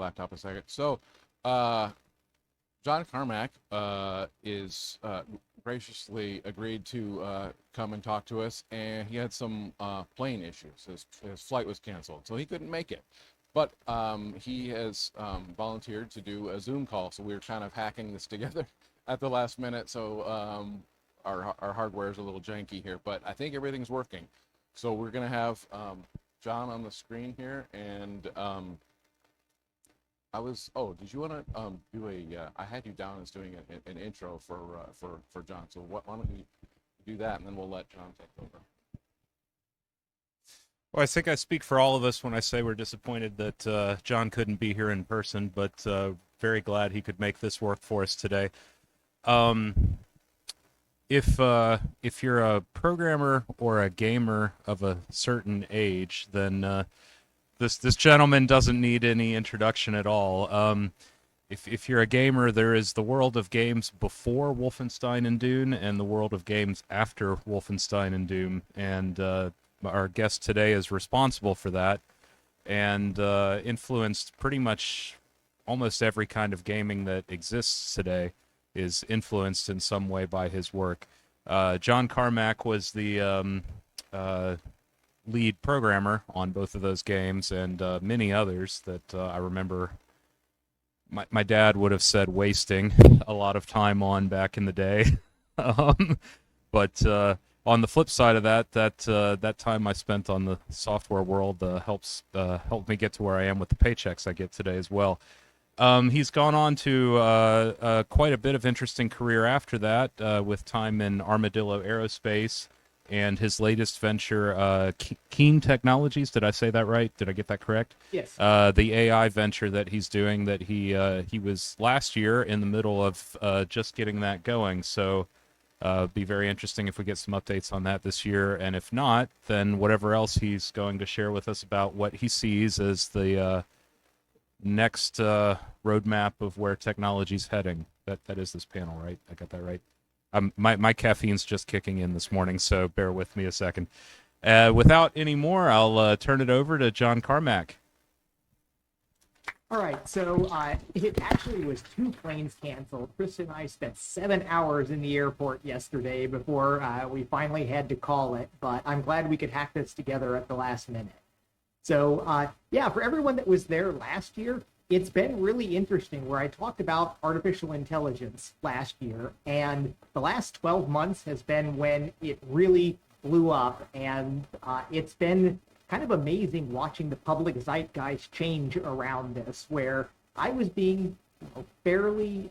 laptop a second. So, John Carmack is graciously agreed to come and talk to us, and he had some plane issues. His flight was canceled, so he couldn't make it. But he has volunteered to do a Zoom call, so we were kind of hacking this together at the last minute. So our hardware is a little janky here, but I think everything's working. So we're gonna have John on the screen here, and did you want to do I had you down as doing an intro for John. So why don't you do that, and then we'll let John take over. Well, I think I speak for all of us when I say we're disappointed that John couldn't be here in person, but very glad he could make this work for us today. If you're a programmer or a gamer of a certain age, then this gentleman doesn't need any introduction at all. If you're a gamer, there is the world of games before Wolfenstein and Doom, and the world of games after Wolfenstein and Doom, and our guest today is responsible for that, and influenced pretty much almost every kind of gaming that exists today is influenced in some way by his work. John Carmack was the lead programmer on both of those games, and many others that I remember my dad would have said wasting a lot of time on back in the day. But on the flip side of that time I spent on the software world helped me get to where I am with the paychecks I get today as well. He's gone on to quite a bit of interesting career after that, with time in Armadillo Aerospace and his latest venture, Keen Technologies. Did I say that right? Did I get that correct? Yes. The AI venture that he's doing, that he was last year in the middle of just getting that going. So be very interesting if we get some updates on that this year. And if not, then whatever else he's going to share with us about what he sees as the next roadmap of where technology's heading. That is this panel, right? I got that right? My caffeine's just kicking in this morning, so bear with me a second. Without any more, I'll turn it over to John Carmack. All right, so it actually was 2 planes canceled. Chris and I spent 7 hours in the airport yesterday before we finally had to call it, but I'm glad we could hack this together at the last minute. So, yeah, for everyone that was there last year, it's been really interesting where I talked about artificial intelligence last year, and the last 12 months has been when it really blew up, and it's been kind of amazing watching the public zeitgeist change around this, where I was being fairly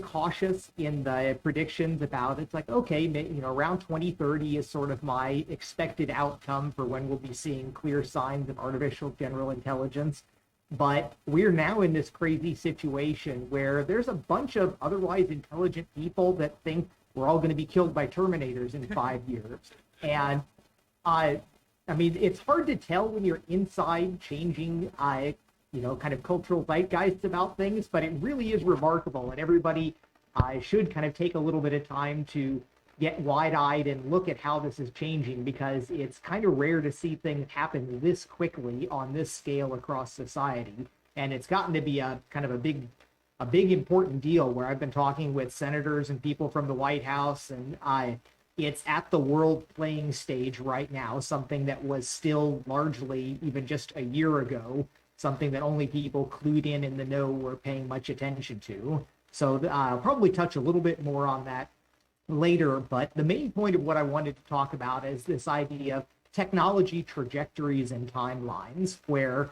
cautious in the predictions about it's like, okay, around 2030 is sort of my expected outcome for when we'll be seeing clear signs of artificial general intelligence. But we're now in this crazy situation where there's a bunch of otherwise intelligent people that think we're all going to be killed by Terminators in 5 years. And I mean, it's hard to tell when you're inside changing kind of cultural zeitgeists about things, but it really is remarkable, and everybody should kind of take a little bit of time to get wide-eyed and look at how this is changing, because it's kind of rare to see things happen this quickly on this scale across society, and it's gotten to be a kind of a big important deal where I've been talking with senators and people from the White House, and it's at the world playing stage right now, something that was still largely, even just a year ago, something that only people clued in the know were paying much attention to. So I'll probably touch a little bit more on that later, but the main point of what I wanted to talk about is this idea of technology trajectories and timelines, where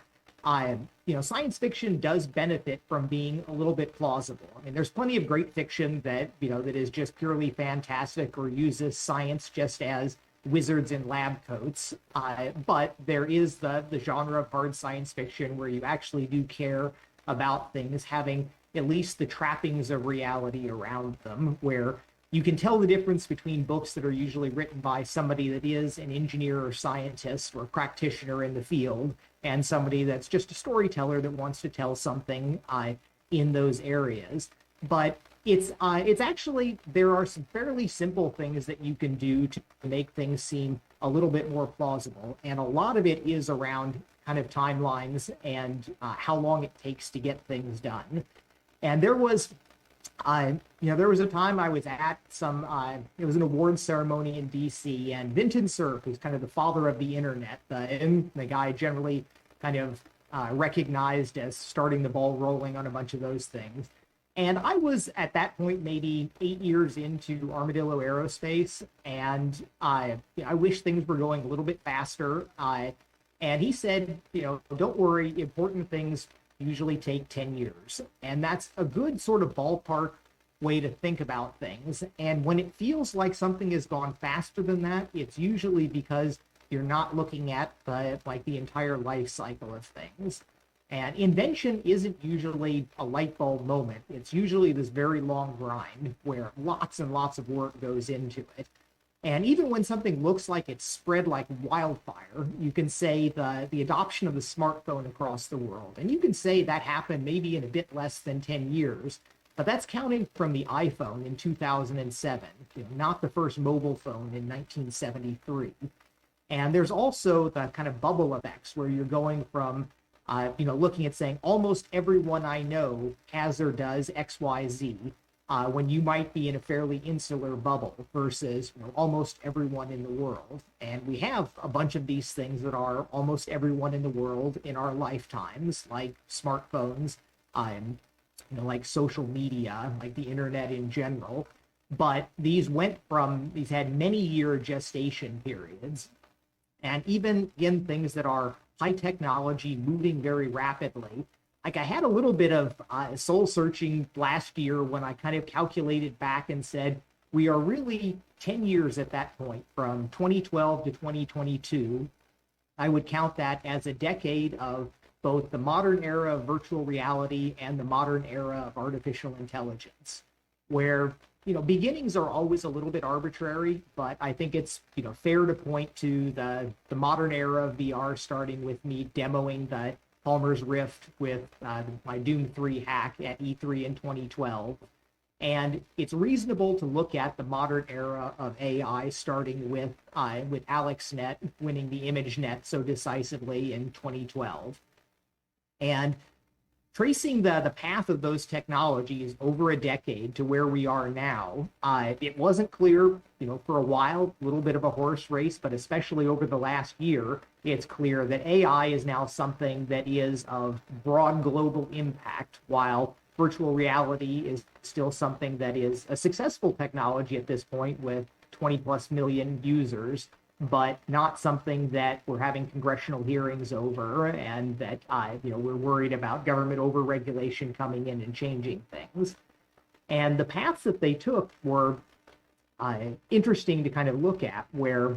science fiction does benefit from being a little bit plausible. I mean, there's plenty of great fiction that that is just purely fantastic or uses science just as wizards in lab coats, but there is the genre of hard science fiction where you actually do care about things having at least the trappings of reality around them, where you can tell the difference between books that are usually written by somebody that is an engineer or scientist or practitioner in the field, and somebody that's just a storyteller that wants to tell something in those areas. But it's actually, there are some fairly simple things that you can do to make things seem a little bit more plausible, and a lot of it is around kind of timelines and how long it takes to get things done. And there was there was a time I was at it was an awards ceremony in DC, and Vinton Cerf, who's kind of the father of the internet, and the guy generally kind of recognized as starting the ball rolling on a bunch of those things. And I was at that point maybe 8 years into Armadillo Aerospace, and I wish things were going a little bit faster. And he said, don't worry, important things usually take 10 years. And that's a good sort of ballpark way to think about things. And when it feels like something has gone faster than that, it's usually because you're not looking at the entire life cycle of things. And invention isn't usually a light bulb moment. It's usually this very long grind where lots and lots of work goes into it. And even when something looks like it's spread like wildfire, you can say the adoption of the smartphone across the world. And you can say that happened maybe in a bit less than 10 years, but that's counting from the iPhone in 2007, not the first mobile phone in 1973. And there's also the kind of bubble effects where you're going from looking at saying almost everyone I know has or does XYZ, when you might be in a fairly insular bubble versus almost everyone in the world. And we have a bunch of these things that are almost everyone in the world in our lifetimes, like smartphones, like social media, like the internet in general. But these had many year gestation periods. And even in things that are high technology, moving very rapidly, like I had a little bit of soul searching last year when I kind of calculated back and said, we are really 10 years at that point, from 2012 to 2022. I would count that as a decade of both the modern era of virtual reality and the modern era of artificial intelligence, where beginnings are always a little bit arbitrary, but I think it's fair to point to the modern era of VR, starting with me demoing the Palmer's Rift with my Doom 3 hack at E3 in 2012. And it's reasonable to look at the modern era of AI, starting with AlexNet winning the ImageNet so decisively in 2012. And tracing the path of those technologies over a decade to where we are now, it wasn't clear, for a while, a little bit of a horse race, but especially over the last year, it's clear that AI is now something that is of broad global impact, while virtual reality is still something that is a successful technology at this point with 20 plus million users, but not something that we're having congressional hearings over, and that we're worried about government overregulation coming in and changing things. And the paths that they took were interesting to kind of look at, where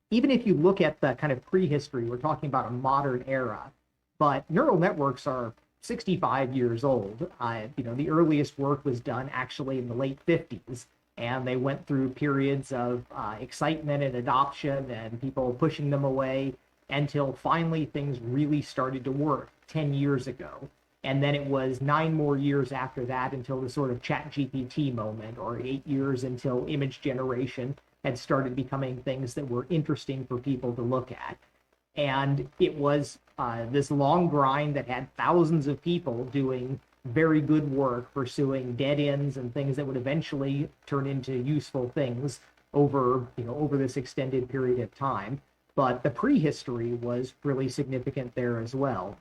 even if you look at the kind of prehistory, we're talking about a modern era, but neural networks are 65 years old. The earliest work was done actually in the late 50s. And they went through periods of excitement and adoption and people pushing them away until finally things really started to work 10 years ago. And then it was 9 more years after that until the sort of ChatGPT moment, or 8 years until image generation had started becoming things that were interesting for people to look at. And it was this long grind that had thousands of people doing very good work, pursuing dead ends and things that would eventually turn into useful things over this extended period of time. But the prehistory was really significant there as well.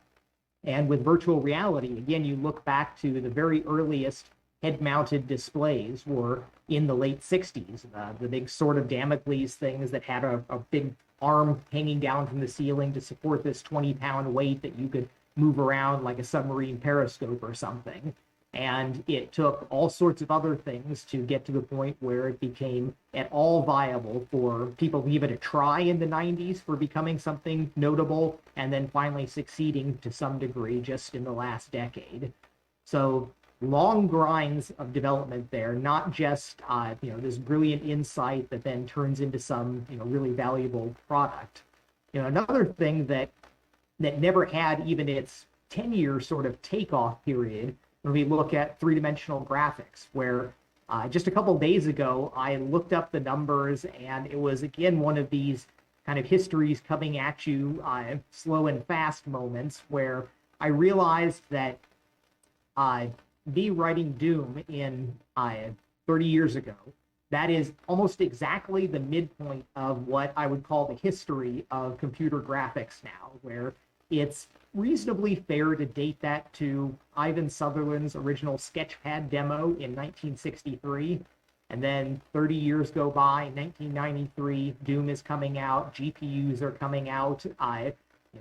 And with virtual reality, again, you look back to the very earliest head-mounted displays were in the late 60s. The big Sword of Damocles things that had a big arm hanging down from the ceiling to support this 20-pound weight that you could move around like a submarine periscope or something. And it took all sorts of other things to get to the point where it became at all viable for people to give it a try in the 90s for becoming something notable, and then finally succeeding to some degree just in the last decade. So long grinds of development there, not just this brilliant insight that then turns into some really valuable product. Another thing that never had even its 10-year sort of takeoff period, when we look at three-dimensional graphics, where just a couple days ago, I looked up the numbers, and it was, again, one of these kind of histories coming at you, slow and fast moments, where I realized that me writing Doom in 30 years ago, that is almost exactly the midpoint of what I would call the history of computer graphics now, where it's reasonably fair to date that to Ivan Sutherland's original Sketchpad demo in 1963. And then 30 years go by, 1993, Doom is coming out, GPUs are coming out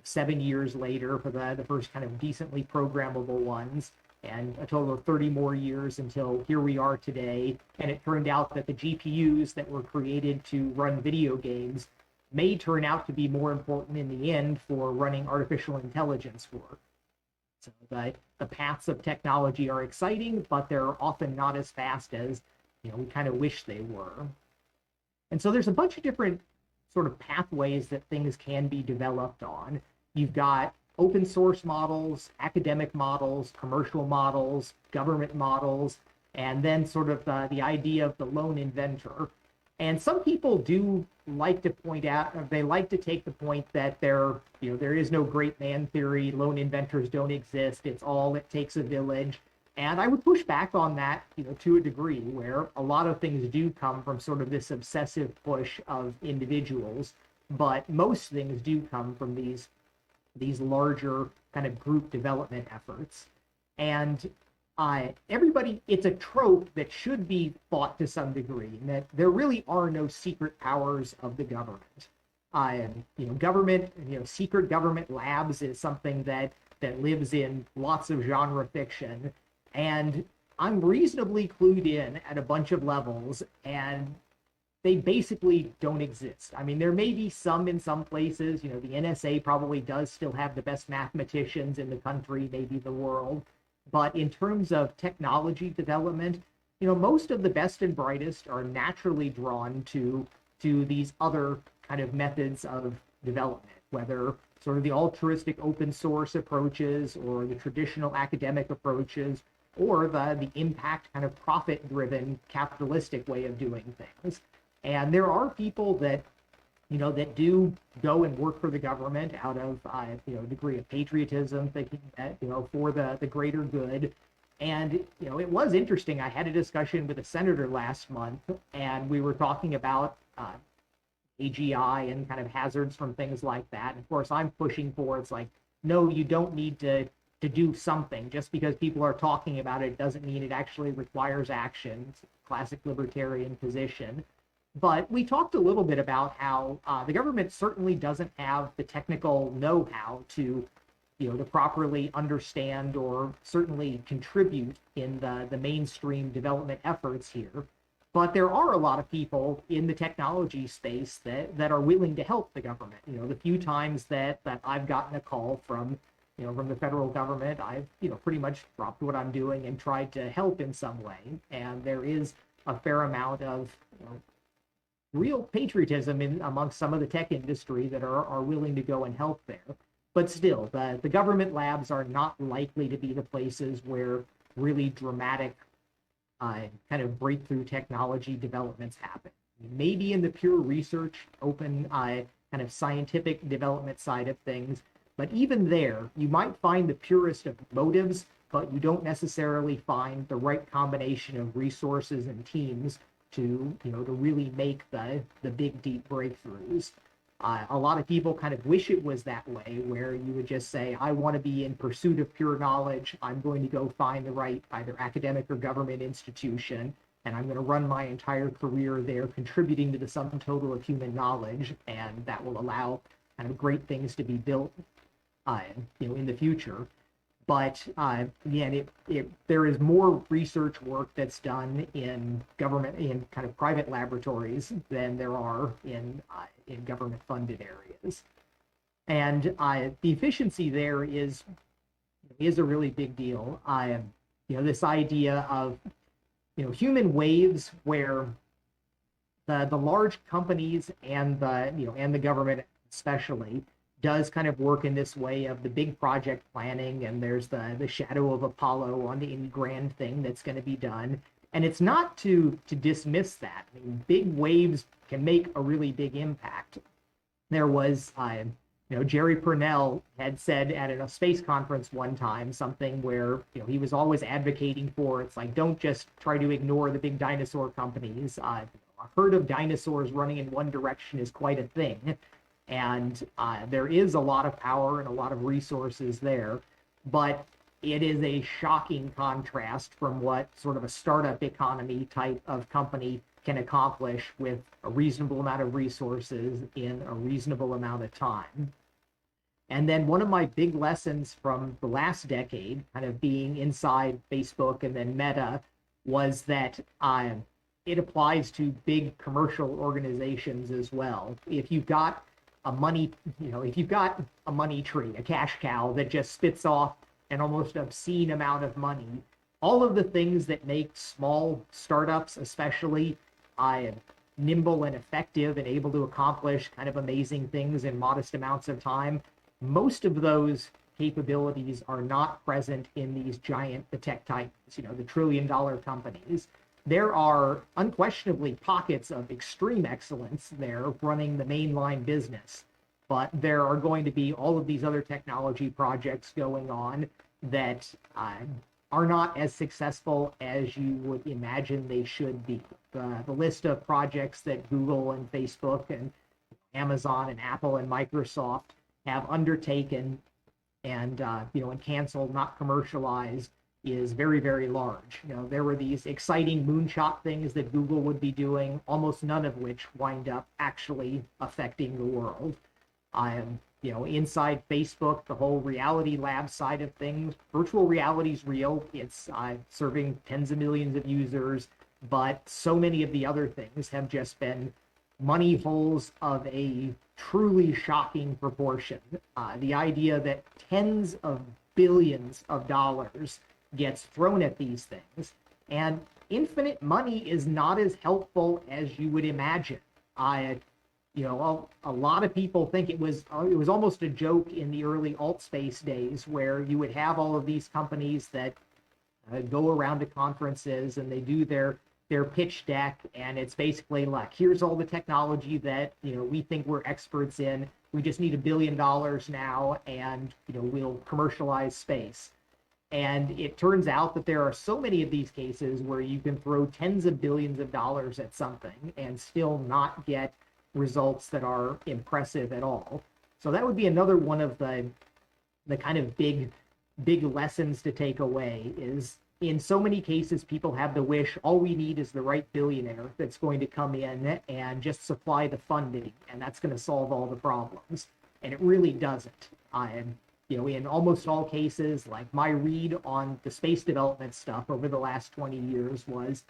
7 years later for the first kind of decently programmable ones, and a total of 30 more years until here we are today. And it turned out that the GPUs that were created to run video games may turn out to be more important in the end for running artificial intelligence work. So the paths of technology are exciting, but they're often not as fast as we kind of wish they were. And so there's a bunch of different sort of pathways that things can be developed on. You've got open source models, academic models, commercial models, government models, and then sort of the idea of the lone inventor. And some people do like to point out, they like to take the point that there is no great man theory, lone inventors don't exist, it's all it takes a village. And I would push back on that, to a degree, where a lot of things do come from sort of this obsessive push of individuals, but most things do come from these larger kind of group development efforts. And everybody, it's a trope that should be fought to some degree, and that there really are no secret powers of the government. Secret government labs is something that lives in lots of genre fiction, and I'm reasonably clued in at a bunch of levels, and they basically don't exist. I mean, there may be some in some places. The NSA probably does still have the best mathematicians in the country, maybe the world. But in terms of technology development, most of the best and brightest are naturally drawn to these other kind of methods of development, whether sort of the altruistic open source approaches or the traditional academic approaches, or the impact kind of profit-driven capitalistic way of doing things. And there are people that do go and work for the government out of a degree of patriotism, thinking that for the greater good. And it was interesting. I had a discussion with a senator last month, and we were talking about AGI and kind of hazards from things like that. And of course, I'm pushing for, it's like, no, you don't need to do something. Just because people are talking about it doesn't mean it actually requires action. It's a classic libertarian position. But we talked a little bit about how the government certainly doesn't have the technical know-how to properly understand or certainly contribute in the mainstream development efforts here. But there are a lot of people in the technology space that are willing to help the government. The few times that I've gotten a call from the federal government, I've pretty much dropped what I'm doing and tried to help in some way. And there is a fair amount of real patriotism amongst some of the tech industry that are willing to go and help there. But still, the government labs are not likely to be the places where really dramatic kind of breakthrough technology developments happen. Maybe in the pure research, open kind of scientific development side of things, but even there, you might find the purest of motives, but you don't necessarily find the right combination of resources and teams to really make the big, deep breakthroughs. A lot of people kind of wish it was that way, where you would just say, I want to be in pursuit of pure knowledge. I'm going to go find the right either academic or government institution, and I'm going to run my entire career there contributing to the sum total of human knowledge, and that will allow kind of great things to be built in the future. But again, there is more research work that's done in government, in kind of private laboratories, than there are in government-funded areas. And the efficiency there is a really big deal. This idea of human waves, where the large companies and the government especially does kind of work in this way of the big project planning, and there's the shadow of Apollo on any grand thing that's going to be done. And it's not to dismiss that. I mean, big waves can make a really big impact. There was, Jerry Purnell had said at a space conference one time something where, he was always advocating for it's like, don't just try to ignore the big dinosaur companies. A herd of dinosaurs running in one direction is quite a thing. And there is a lot of power and a lot of resources there. But it is a shocking contrast from what sort of a startup economy type of company can accomplish with a reasonable amount of resources in a reasonable amount of time. And then one of my big lessons from the last decade, kind of being inside Facebook and then Meta, was that it applies to big commercial organizations as well. If you've got a money, if you've got a money tree, a cash cow that just spits off an almost obscene amount of money, all of the things that make small startups, especially nimble and effective and able to accomplish kind of amazing things in modest amounts of time, most of those capabilities are not present in these giant tech titans, the trillion-dollar companies. There are unquestionably pockets of extreme excellence there running the mainline business, but there are going to be all of these other technology projects going on that are not as successful as you would imagine they should be. The list of projects that Google and Facebook and Amazon and Apple and Microsoft have undertaken and canceled, not commercialized, is very, very large. There were these exciting moonshot things that Google would be doing, almost none of which wind up actually affecting the world. Inside Facebook, the whole reality lab side of things, virtual reality is real. It's serving tens of millions of users, but so many of the other things have just been money holes of a truly shocking proportion. The idea that tens of billions of dollars gets thrown at these things, and infinite money is not as helpful as you would imagine. A lot of people think it was almost a joke in the early alt space days, where you would have all of these companies that go around to conferences and they do their pitch deck, and it's basically like, here's all the technology that we think we're experts in. We just need $1 billion now, and we'll commercialize space. And it turns out that there are so many of these cases where you can throw tens of billions of dollars at something and still not get results that are impressive at all. So that would be another one of the kind of big lessons to take away is, in so many cases, people have the wish, all we need is the right billionaire that's going to come in and just supply the funding, and that's going to solve all the problems. And it really doesn't. In almost all cases, like my read on the space development stuff over the last 20 years was,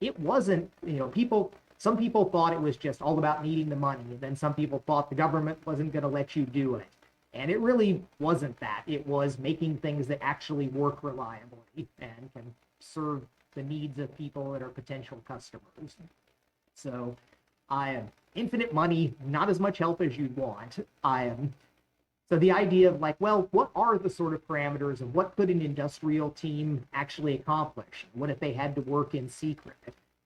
it wasn't, some people thought it was just all about needing the money, and then some people thought the government wasn't going to let you do it. And it really wasn't that. It was making things that actually work reliably and can serve the needs of people that are potential customers. So infinite money, not as much help as you'd want. So the idea of like, well, what are the sort of parameters of what could an industrial team actually accomplish? What if they had to work in secret?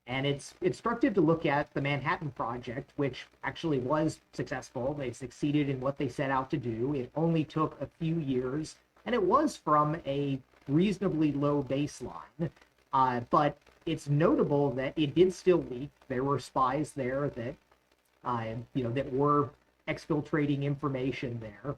And it's instructive to look at the Manhattan Project, which actually was successful. They succeeded in what they set out to do. It only took a few years, and it was from a reasonably low baseline. But it's notable that it did still leak. There were spies there that, that were exfiltrating information there.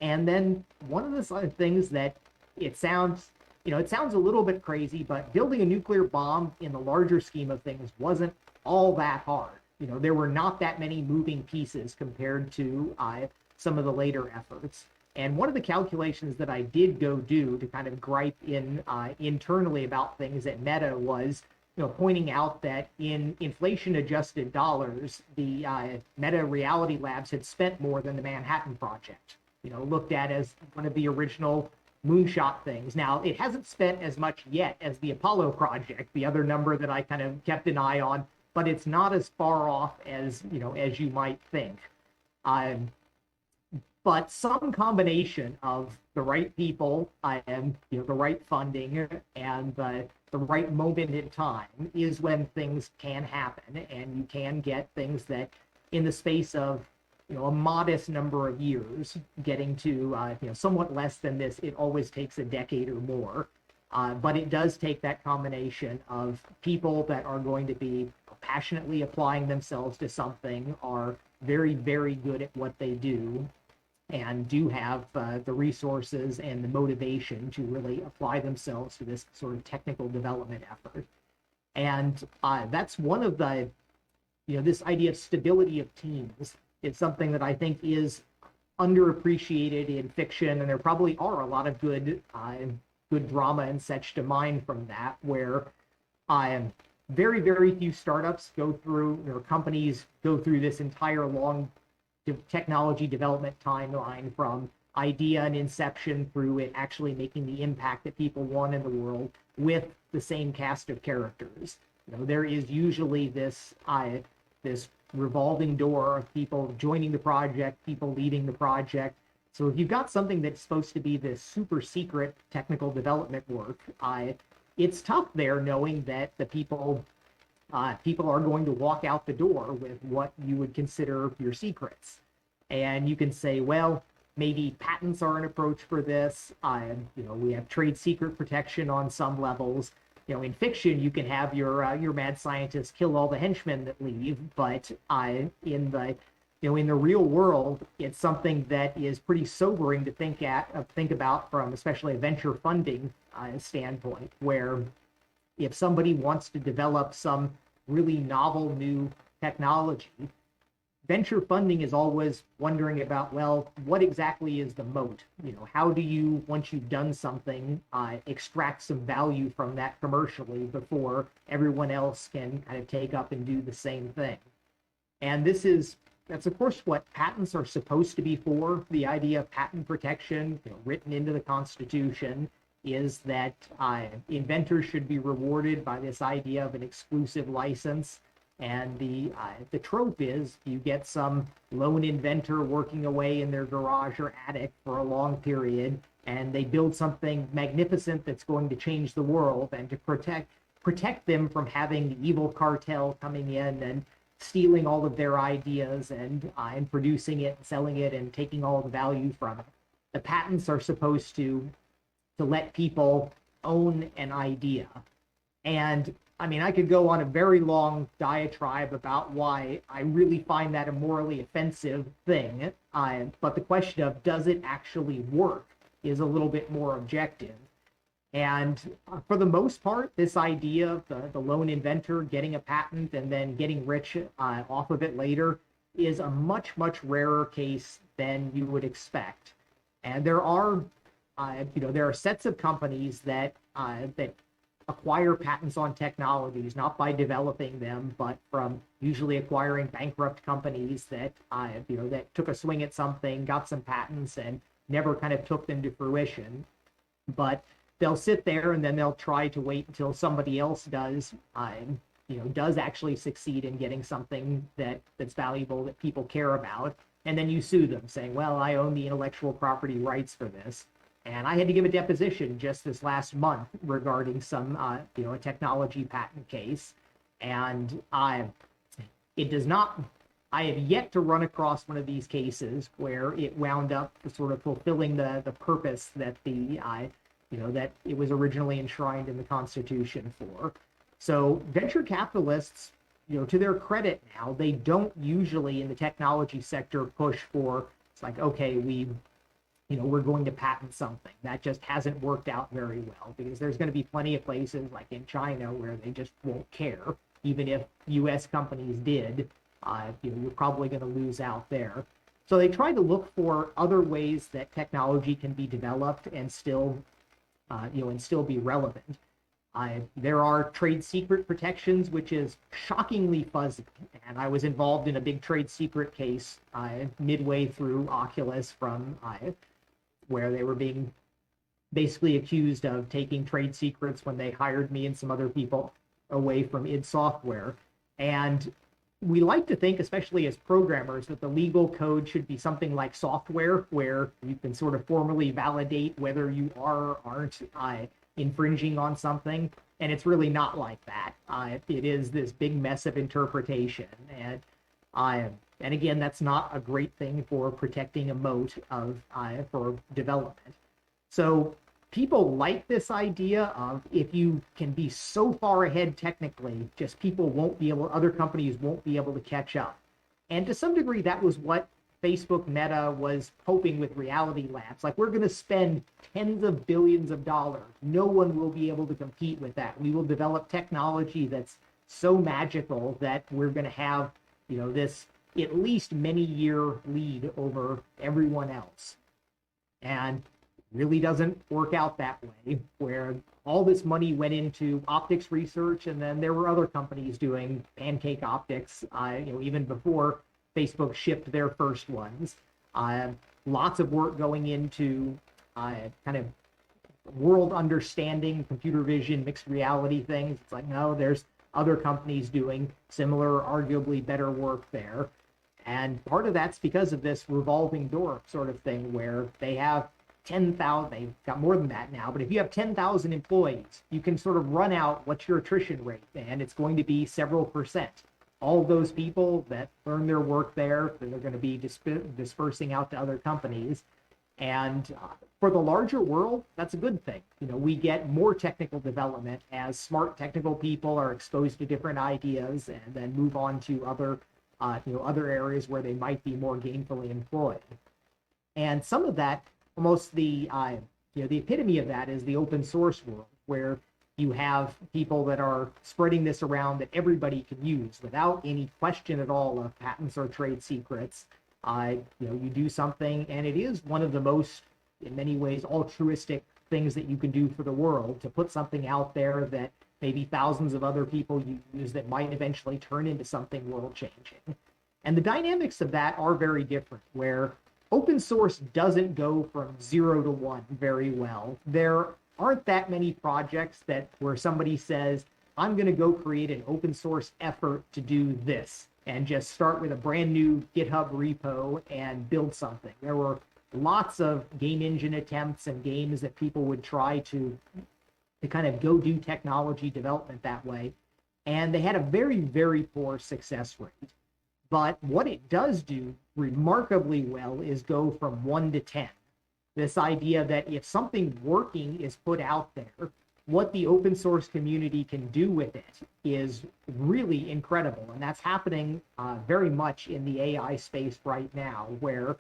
And then one of the things that it sounds a little bit crazy, but building a nuclear bomb in the larger scheme of things wasn't all that hard. There were not that many moving pieces compared to some of the later efforts. And one of the calculations that I did go do to kind of gripe internally about things at Meta was, pointing out that in inflation-adjusted dollars, the Meta Reality Labs had spent more than the Manhattan Project. Looked at as one of the original moonshot things. Now, it hasn't spent as much yet as the Apollo project, the other number that I kind of kept an eye on, but it's not as far off as you might think. But some combination of the right people and the right funding and the right moment in time is when things can happen, and you can get things that in the space of a modest number of years, getting to somewhat less than this. It always takes a decade or more. But it does take that combination of people that are going to be passionately applying themselves to something, are very, very good at what they do, and do have the resources and the motivation to really apply themselves to this sort of technical development effort. And that's one of the, this idea of stability of teams. It's something that I think is underappreciated in fiction, and there probably are a lot of good drama and such to mine from that, where very, very few startups go through, companies go through this entire long technology development timeline from idea and inception through it actually making the impact that people want in the world with the same cast of characters. There is usually this revolving door of people joining the project, people leaving the project. So if you've got something that's supposed to be this super secret technical development work, it's tough there knowing that the people are going to walk out the door with what you would consider your secrets. And you can say, well, maybe patents are an approach for this. We have trade secret protection on some levels. In fiction, you can have your mad scientist kill all the henchmen that leave, but in the real world, it's something that is pretty sobering to think about from especially a venture funding standpoint, where if somebody wants to develop some really novel new technology, venture funding is always wondering about, well, what exactly is the moat? How do you, once you've done something, extract some value from that commercially before everyone else can kind of take up and do the same thing? And that's of course what patents are supposed to be for. The idea of patent protection, written into the Constitution, is that inventors should be rewarded by this idea of an exclusive license. And the trope is you get some lone inventor working away in their garage or attic for a long period, and they build something magnificent that's going to change the world, and to protect them from having the evil cartel coming in and stealing all of their ideas and producing it and selling it and taking all the value from it. The patents are supposed to let people own an idea. And I could go on a very long diatribe about why I really find that a morally offensive thing. But the question of does it actually work is a little bit more objective. And for the most part, this idea of the lone inventor getting a patent and then getting rich off of it later is a much, much rarer case than you would expect. And there are sets of companies that acquire patents on technologies, not by developing them, but from usually acquiring bankrupt companies that that took a swing at something, got some patents, and never kind of took them to fruition. But they'll sit there and then they'll try to wait until somebody else does actually succeed in getting something that's valuable, that people care about, and then you sue them, saying, well, I own the intellectual property rights for this. And I had to give a deposition just this last month regarding some, a technology patent case. And it does not, I have yet to run across one of these cases where it wound up sort of fulfilling the purpose that that it was originally enshrined in the Constitution for. So venture capitalists, to their credit now, they don't usually in the technology sector push for, it's like, okay, we're going to patent something. That just hasn't worked out very well, because there's going to be plenty of places like in China where they just won't care. Even if U.S. companies did, you're probably going to lose out there. So they try to look for other ways that technology can be developed and still, and still be relevant. There are trade secret protections, which is shockingly fuzzy. And I was involved in a big trade secret case midway through Oculus from where they were being basically accused of taking trade secrets when they hired me and some other people away from id Software. And we like to think, especially as programmers, that the legal code should be something like software, where you can sort of formally validate whether you are or aren't infringing on something. And it's really not like that. It is this big mess of interpretation. And And again, that's not a great thing for protecting a moat of for development. So people like this idea of if you can be so far ahead technically, just people won't be able, other companies won't be able to catch up. And to some degree, that was what Facebook Meta was hoping with Reality Labs. Like, we're going to spend tens of billions of dollars. No one will be able to compete with that. We will develop technology that's so magical that we're going to have, this at least many year lead over everyone else. And really doesn't work out that way, where all this money went into optics research, and then there were other companies doing pancake optics, even before Facebook shipped their first ones. Lots of work going into kind of world understanding, computer vision, mixed reality things. It's like, no, there's other companies doing similar, arguably better work there. And part of that's because of this revolving door sort of thing, where they have 10,000, they've got more than that now, but if you have 10,000 employees, you can sort of run out what's your attrition rate, and it's going to be several percent. All of those people that learn their work there, they're going to be dispersing out to other companies. And for the larger world, that's a good thing. We get more technical development as smart technical people are exposed to different ideas and then move on to other areas where they might be more gainfully employed. And some of that, almost the epitome of that is the open source world, where you have people that are spreading this around that everybody can use without any question at all of patents or trade secrets. You do something, and it is one of the most, in many ways, altruistic things that you can do for the world, to put something out there that maybe thousands of other people use that might eventually turn into something world-changing. And the dynamics of that are very different, where open source doesn't go from 0 to 1 very well. There aren't that many projects where somebody says, I'm going to go create an open source effort to do this, and just start with a brand new GitHub repo and build something. There were lots of game engine attempts and games that people would try to kind of go do technology development that way, and they had a very, very poor success rate. But what it does do remarkably well is go from 1 to 10. This idea that if something working is put out there, what the open source community can do with it is really incredible. And that's happening very much in the AI space right now, where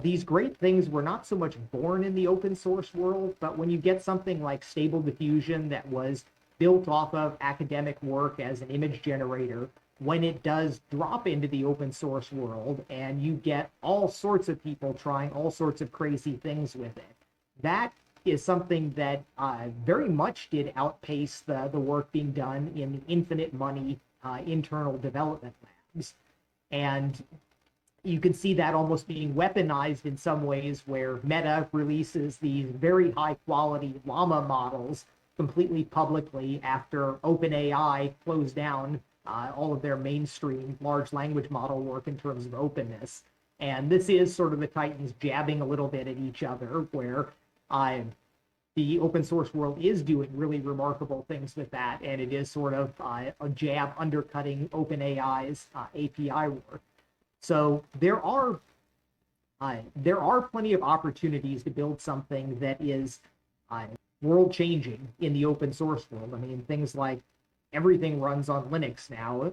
these great things were not so much born in the open source world, but when you get something like Stable Diffusion that was built off of academic work as an image generator, when it does drop into the open source world and you get all sorts of people trying all sorts of crazy things with it, that is something that very much did outpace the work being done in the infinite money internal development labs. And you can see that almost being weaponized in some ways, where Meta releases these very high quality llama models completely publicly after OpenAI closed down all of their mainstream large language model work in terms of openness. And this is sort of the titans jabbing a little bit at each other, where the open source world is doing really remarkable things with that, and it is sort of a jab undercutting OpenAI's API work. So there are plenty of opportunities to build something that is world-changing in the open source world. I mean, things like everything runs on Linux now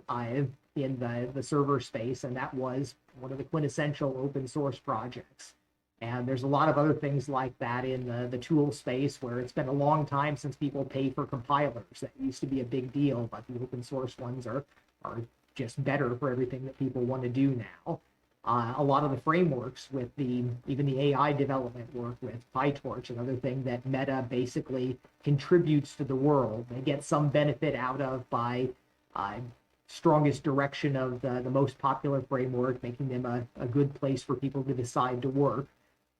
in the server space, and that was one of the quintessential open source projects. And there's a lot of other things like that in the tool space, where it's been a long time since people pay for compilers. That used to be a big deal, but the open source ones are just better for everything that people want to do now. A lot of the frameworks with even the AI development work with PyTorch, another thing that Meta basically contributes to the world. They get some benefit out of by strongest direction of the most popular framework, making them a good place for people to decide to work.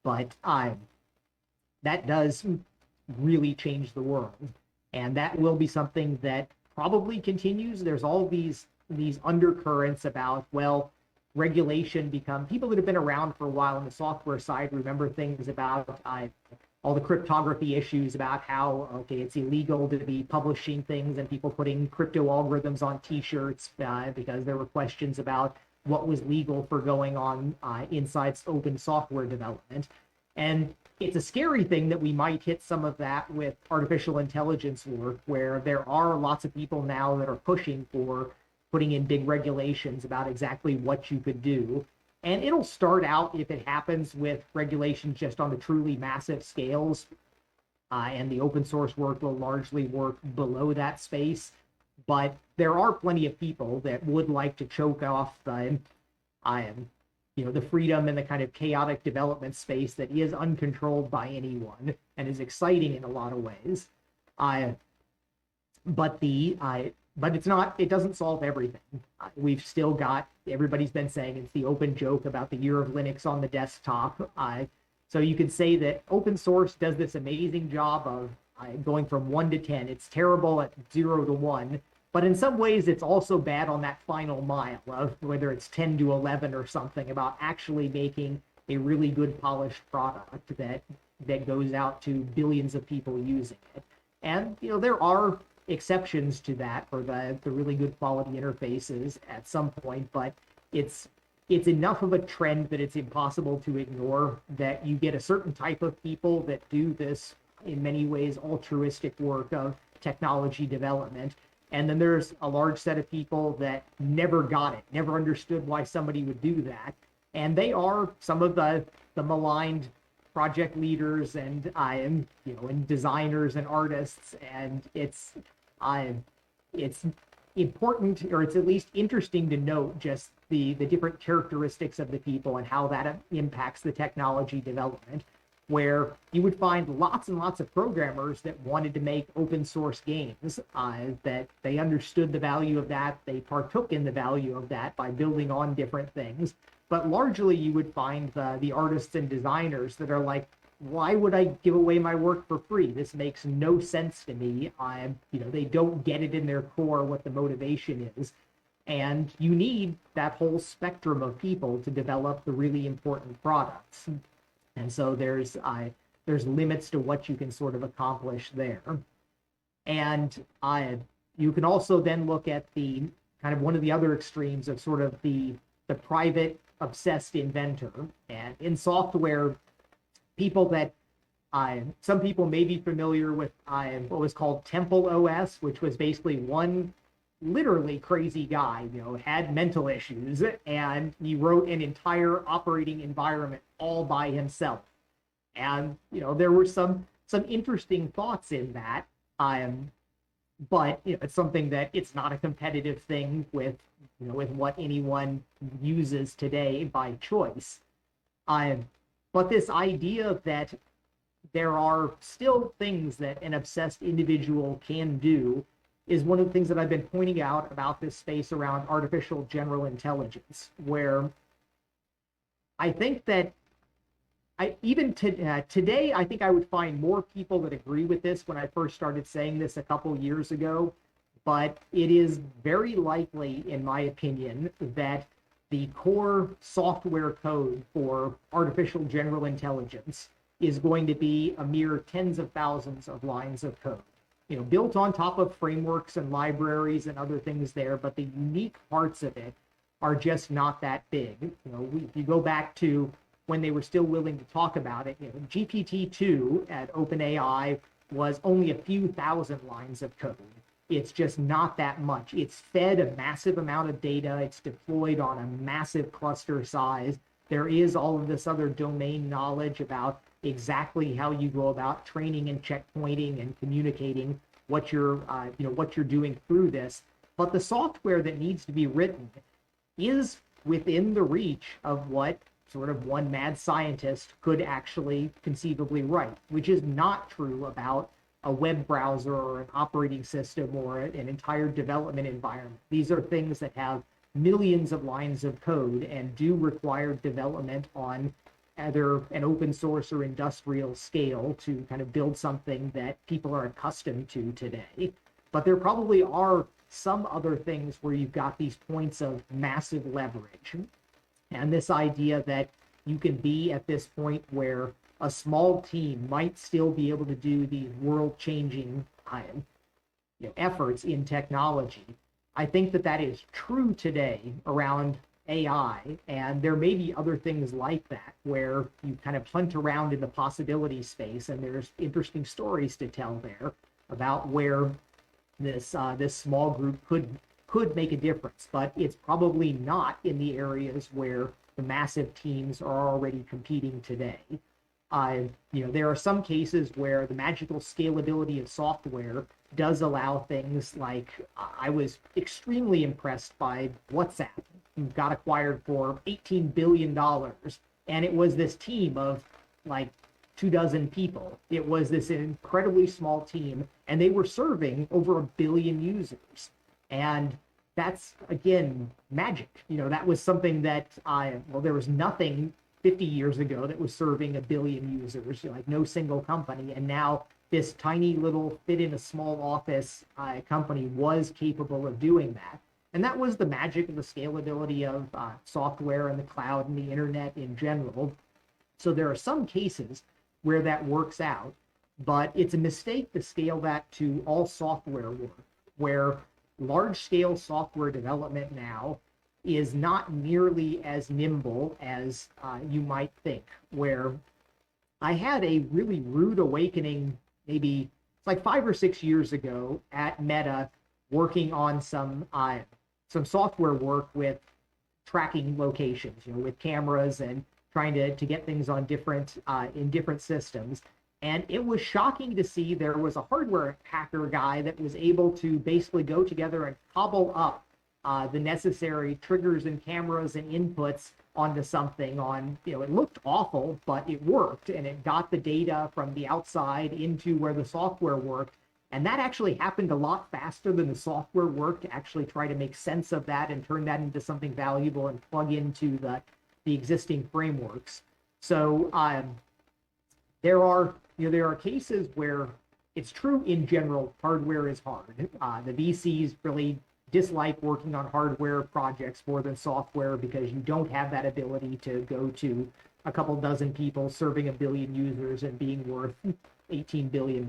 But that does really change the world. And that will be something that probably continues. There's all these undercurrents about, well, regulation people that have been around for a while on the software side remember things about all the cryptography issues about how, okay, it's illegal to be publishing things and people putting crypto algorithms on t-shirts because there were questions about what was legal for going on inside open software development. And it's a scary thing that we might hit some of that with artificial intelligence work, where there are lots of people now that are pushing for putting in big regulations about exactly what you could do. And it'll start out, if it happens, with regulations just on the truly massive scales. And the open source work will largely work below that space. But there are plenty of people that would like to choke off the the freedom and the kind of chaotic development space that is uncontrolled by anyone and is exciting in a lot of ways. But it's not, it doesn't solve everything. We've still got, everybody's been saying it's the open joke about the year of Linux on the desktop. So you could say that open source does this amazing job of going from 1 to 10. It's terrible at 0 to 1. But in some ways, it's also bad on that final mile of whether it's 10 to 11 or something, about actually making a really good polished product that goes out to billions of people using it. And there are exceptions to that for the really good quality interfaces at some point, but it's enough of a trend that it's impossible to ignore, that you get a certain type of people that do this, in many ways, altruistic work of technology development. And then there's a large set of people that never got it, never understood why somebody would do that. And they are some of the maligned project leaders and and designers and artists. And it's important, or it's at least interesting to note just the different characteristics of the people and how that impacts the technology development, where you would find lots and lots of programmers that wanted to make open source games, that they understood the value of that, they partook in the value of that by building on different things. But largely you would find the artists and designers that are like, why would I give away my work for free? This makes no sense to me. They don't get it in their core what the motivation is. And you need that whole spectrum of people to develop the really important products. And so there's limits to what you can sort of accomplish there. And you can also then look at the kind of one of the other extremes of sort of the private obsessed inventor. And in software, people that some people may be familiar with what was called Temple OS, which was basically one literally crazy guy, had mental issues, and he wrote an entire operating environment all by himself. And there were some interesting thoughts in that, but it's something that it's not a competitive thing with with what anyone uses today by choice. But this idea that there are still things that an obsessed individual can do is one of the things that I've been pointing out about this space around artificial general intelligence, where I think that today, I think I would find more people that agree with this when I first started saying this a couple years ago, but it is very likely, in my opinion, that the core software code for artificial general intelligence is going to be a mere tens of thousands of lines of code. Built on top of frameworks and libraries and other things there, but the unique parts of it are just not that big. If you go back to when they were still willing to talk about it, GPT-2 at OpenAI was only a few thousand lines of code. It's just not that much. It's fed a massive amount of data. It's deployed on a massive cluster size. There is all of this other domain knowledge about exactly how you go about training and checkpointing and communicating what you're doing through this. But the software that needs to be written is within the reach of what sort of one mad scientist could actually conceivably write, which is not true about a web browser or an operating system or an entire development environment. These are things that have millions of lines of code and do require development on either an open source or industrial scale to kind of build something that people are accustomed to today. But there probably are some other things where you've got these points of massive leverage. And this idea that you can be at this point where a small team might still be able to do these world-changing efforts in technology. I think that is true today around AI, and there may be other things like that where you kind of hunt around in the possibility space, and there's interesting stories to tell there about where this small group could make a difference, but it's probably not in the areas where the massive teams are already competing today. There are some cases where the magical scalability of software does allow things like I was extremely impressed by WhatsApp, who got acquired for $18 billion. And it was this team of like 24 people. It was this incredibly small team, and they were serving over 1 billion users. And that's, again, magic. That was something that there was nothing 50 years ago that was serving 1 billion users, like no single company. And now this tiny little fit in a small office company was capable of doing that. And that was the magic of the scalability of software and the cloud and the internet in general. So there are some cases where that works out, but it's a mistake to scale that to all software work, where large-scale software development now is not nearly as nimble as you might think, where I had a really rude awakening maybe it's like 5 or 6 years ago at Meta, working on some software work with tracking locations, with cameras and trying to get things on in different systems. And it was shocking to see there was a hardware hacker guy that was able to basically go together and cobble up the necessary triggers and cameras and inputs onto something it looked awful, but it worked, and it got the data from the outside into where the software worked. And that actually happened a lot faster than the software worked to actually try to make sense of that and turn that into something valuable and plug into the existing frameworks. So there are cases where it's true in general, hardware is hard. The VCs really dislike working on hardware projects more than software because you don't have that ability to go to a couple dozen people serving 1 billion users and being worth $18 billion.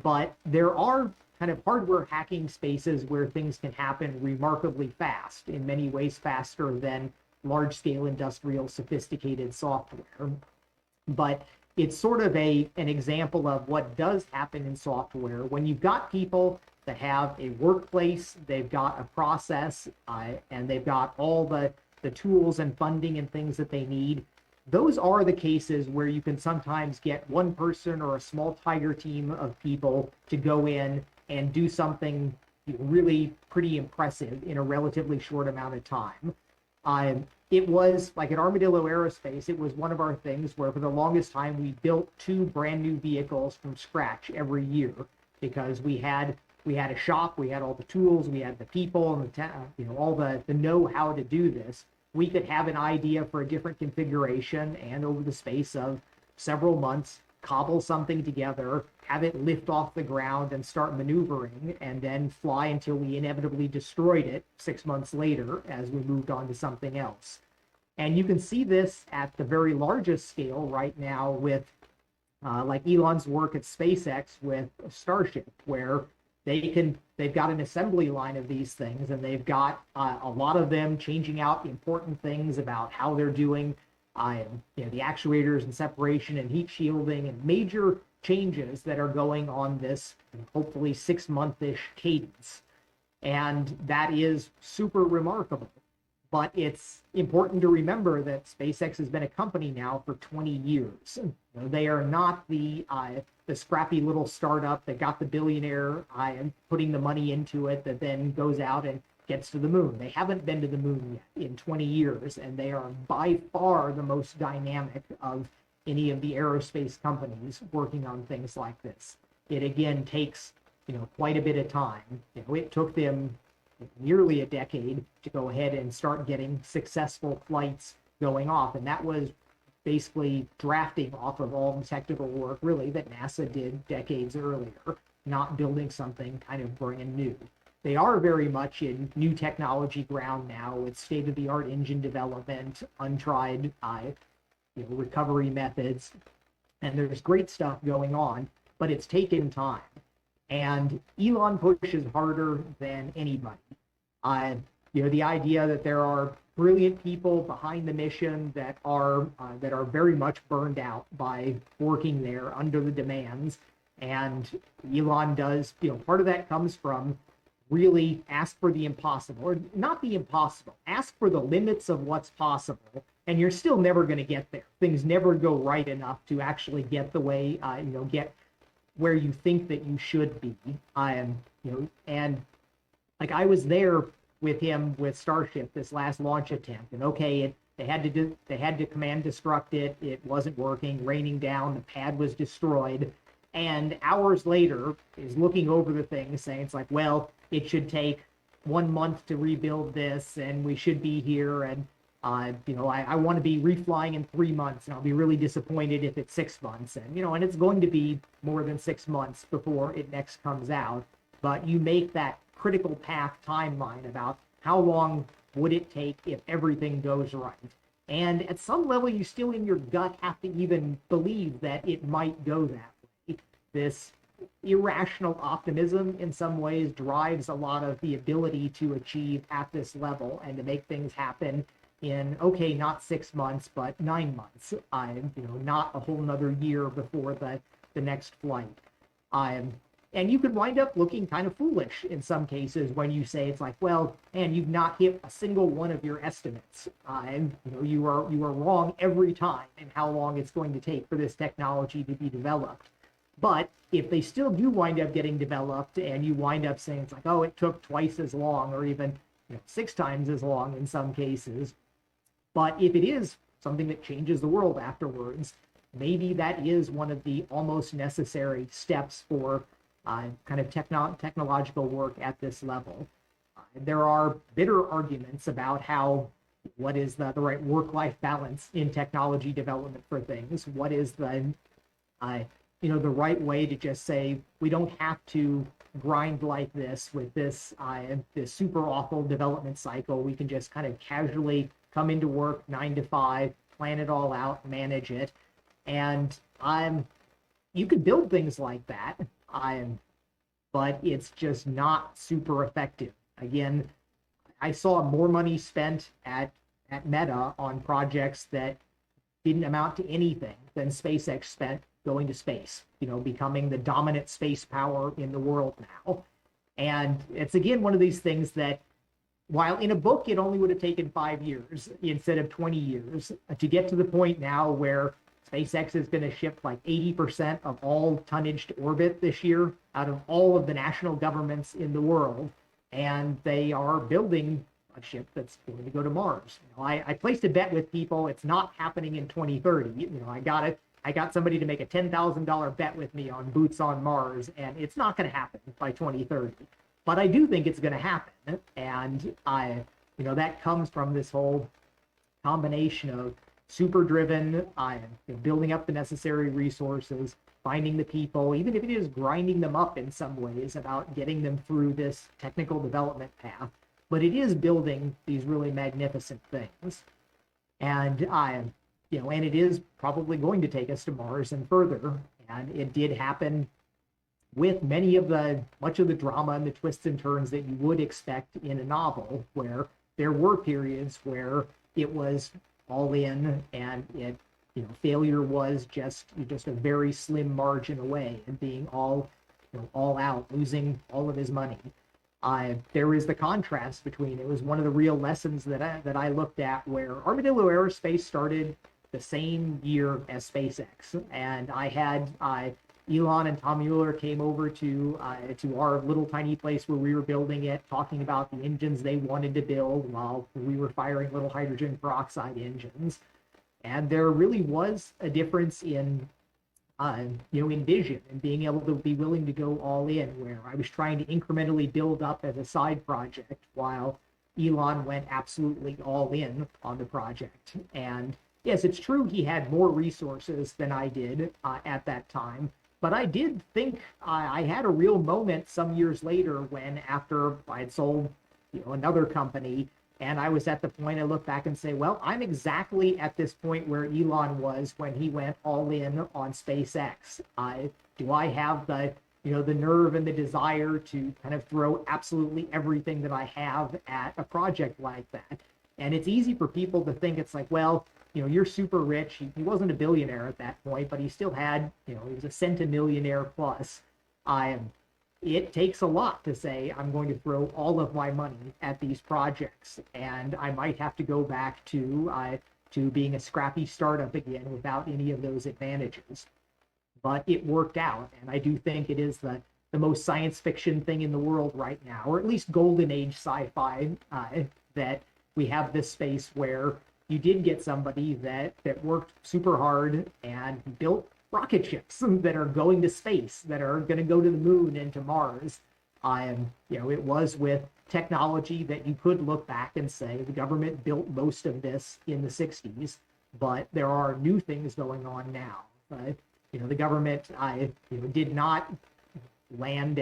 But there are kind of hardware hacking spaces where things can happen remarkably fast, in many ways faster than large-scale industrial sophisticated software. But it's sort of an example of what does happen in software when you've got people that have a workplace, they've got a process, and they've got all the tools and funding and things that they need. Those are the cases where you can sometimes get one person or a small tiger team of people to go in and do something really pretty impressive in a relatively short amount of time. It was like at Armadillo Aerospace, it was one of our things where for the longest time we built 2 brand new vehicles from scratch every year because we had a shop, we had all the tools, we had the people, and all the know-how to do this. We could have an idea for a different configuration, and over the space of several months, cobble something together, have it lift off the ground and start maneuvering, and then fly until we inevitably destroyed it 6 months later as we moved on to something else. And you can see this at the very largest scale right now with like Elon's work at SpaceX with Starship, where they've got an assembly line of these things, and they've got a lot of them changing out important things about how they're doing the actuators and separation and heat shielding and major changes that are going on this hopefully 6-month-ish cadence. And that is super remarkable. But it's important to remember that SpaceX has been a company now for 20 years. They are not the scrappy little startup that got the billionaire and putting the money into it that then goes out and gets to the moon. They haven't been to the moon yet in 20 years, and they are by far the most dynamic of any of the aerospace companies working on things like this. It again takes quite a bit of time. It took them nearly a decade to go ahead and start getting successful flights going off, and that was basically drafting off of all the technical work really that NASA did decades earlier, not building something kind of brand new. They are very much in new technology ground now with state-of-the-art engine development, untried recovery methods, and there's great stuff going on, but it's taken time. And Elon pushes harder than anybody. The idea that there are brilliant people behind the mission that are very much burned out by working there under the demands. And Elon does, part of that comes from really ask for the impossible, or not the impossible, ask for the limits of what's possible, and you're still never going to get there. Things never go right enough to actually get the way, get where you think that you should be. And like I was there with him with Starship this last launch attempt, and okay, they had to command destruct it. It wasn't working, raining down, the pad was destroyed. And hours later is looking over the thing saying, it's like, well, it should take 1 month to rebuild this, and we should be here, and I want to be reflying in 3 months, and I'll be really disappointed if it's 6 months, and and it's going to be more than 6 months before it next comes out. But you make that critical path timeline about how long would it take if everything goes right. And at some level, you still in your gut have to even believe that it might go that way. This irrational optimism in some ways drives a lot of the ability to achieve at this level and to make things happen in, okay, not 6 months, but 9 months. Not a whole nother year before the next flight. And you could wind up looking kind of foolish in some cases when you say it's like, well, man, you've not hit a single one of your estimates. You are wrong every time in how long it's going to take for this technology to be developed. But if they still do wind up getting developed and you wind up saying it's like, oh, it took twice as long or even 6 times as long in some cases. But if it is something that changes the world afterwards, maybe that is one of the almost necessary steps for kind of technological work at this level. There are bitter arguments about what is the right work-life balance in technology development for things. What is the right way to just say, we don't have to grind like this with this super awful development cycle. We can just kind of casually come into work 9 to 5, plan it all out, manage it. And you could build things like that. But it's just not super effective. Again, I saw more money spent at Meta on projects that didn't amount to anything than SpaceX spent going to space, becoming the dominant space power in the world now. And it's, again, one of these things that, while in a book it only would have taken 5 years instead of 20 years to get to the point now where SpaceX is going to ship like 80% of all tonnage to orbit this year out of all of the national governments in the world. And they are building a ship that's going to go to Mars. I placed a bet with people. It's not happening in 2030. I got somebody to make a $10,000 bet with me on boots on Mars, and it's not going to happen by 2030. But I do think it's going to happen. And that comes from this whole combination of super driven, building up the necessary resources, finding the people, even if it is grinding them up in some ways about getting them through this technical development path. But it is building these really magnificent things. And and it is probably going to take us to Mars and further. And it did happen with much of the drama and the twists and turns that you would expect in a novel, where there were periods where it was all in and failure was just a very slim margin away and being all out, losing all of his money. There is the contrast between, it was one of the real lessons that I looked at, where Armadillo Aerospace started the same year as SpaceX, and I had Elon and Tom Mueller came over to our little tiny place where we were building it, talking about the engines they wanted to build while we were firing little hydrogen peroxide engines. And there really was a difference in vision and being able to be willing to go all in, where I was trying to incrementally build up as a side project while Elon went absolutely all in on the project. And yes, it's true he had more resources than I did at that time. But I did think I had a real moment some years later when, after I had sold another company, and I was at the point I look back and say, well, I'm exactly at this point where Elon was when he went all in on SpaceX. Do I have the nerve and the desire to kind of throw absolutely everything that I have at a project like that? And it's easy for people to think it's like, well, you're super rich. He wasn't a billionaire at that point, but he still had, he was a centimillionaire plus. I It takes a lot to say I'm going to throw all of my money at these projects, and I might have to go back to being a scrappy startup again without any of those advantages. But it worked out, and I do think it is the most science fiction thing in the world right now, or at least golden age sci-fi, that we have this space where you did get somebody that worked super hard and built rocket ships that are going to space, that are going to go to the moon and to Mars. It was with technology that you could look back and say the government built most of this in the 60s, but there are new things going on now. The government did not land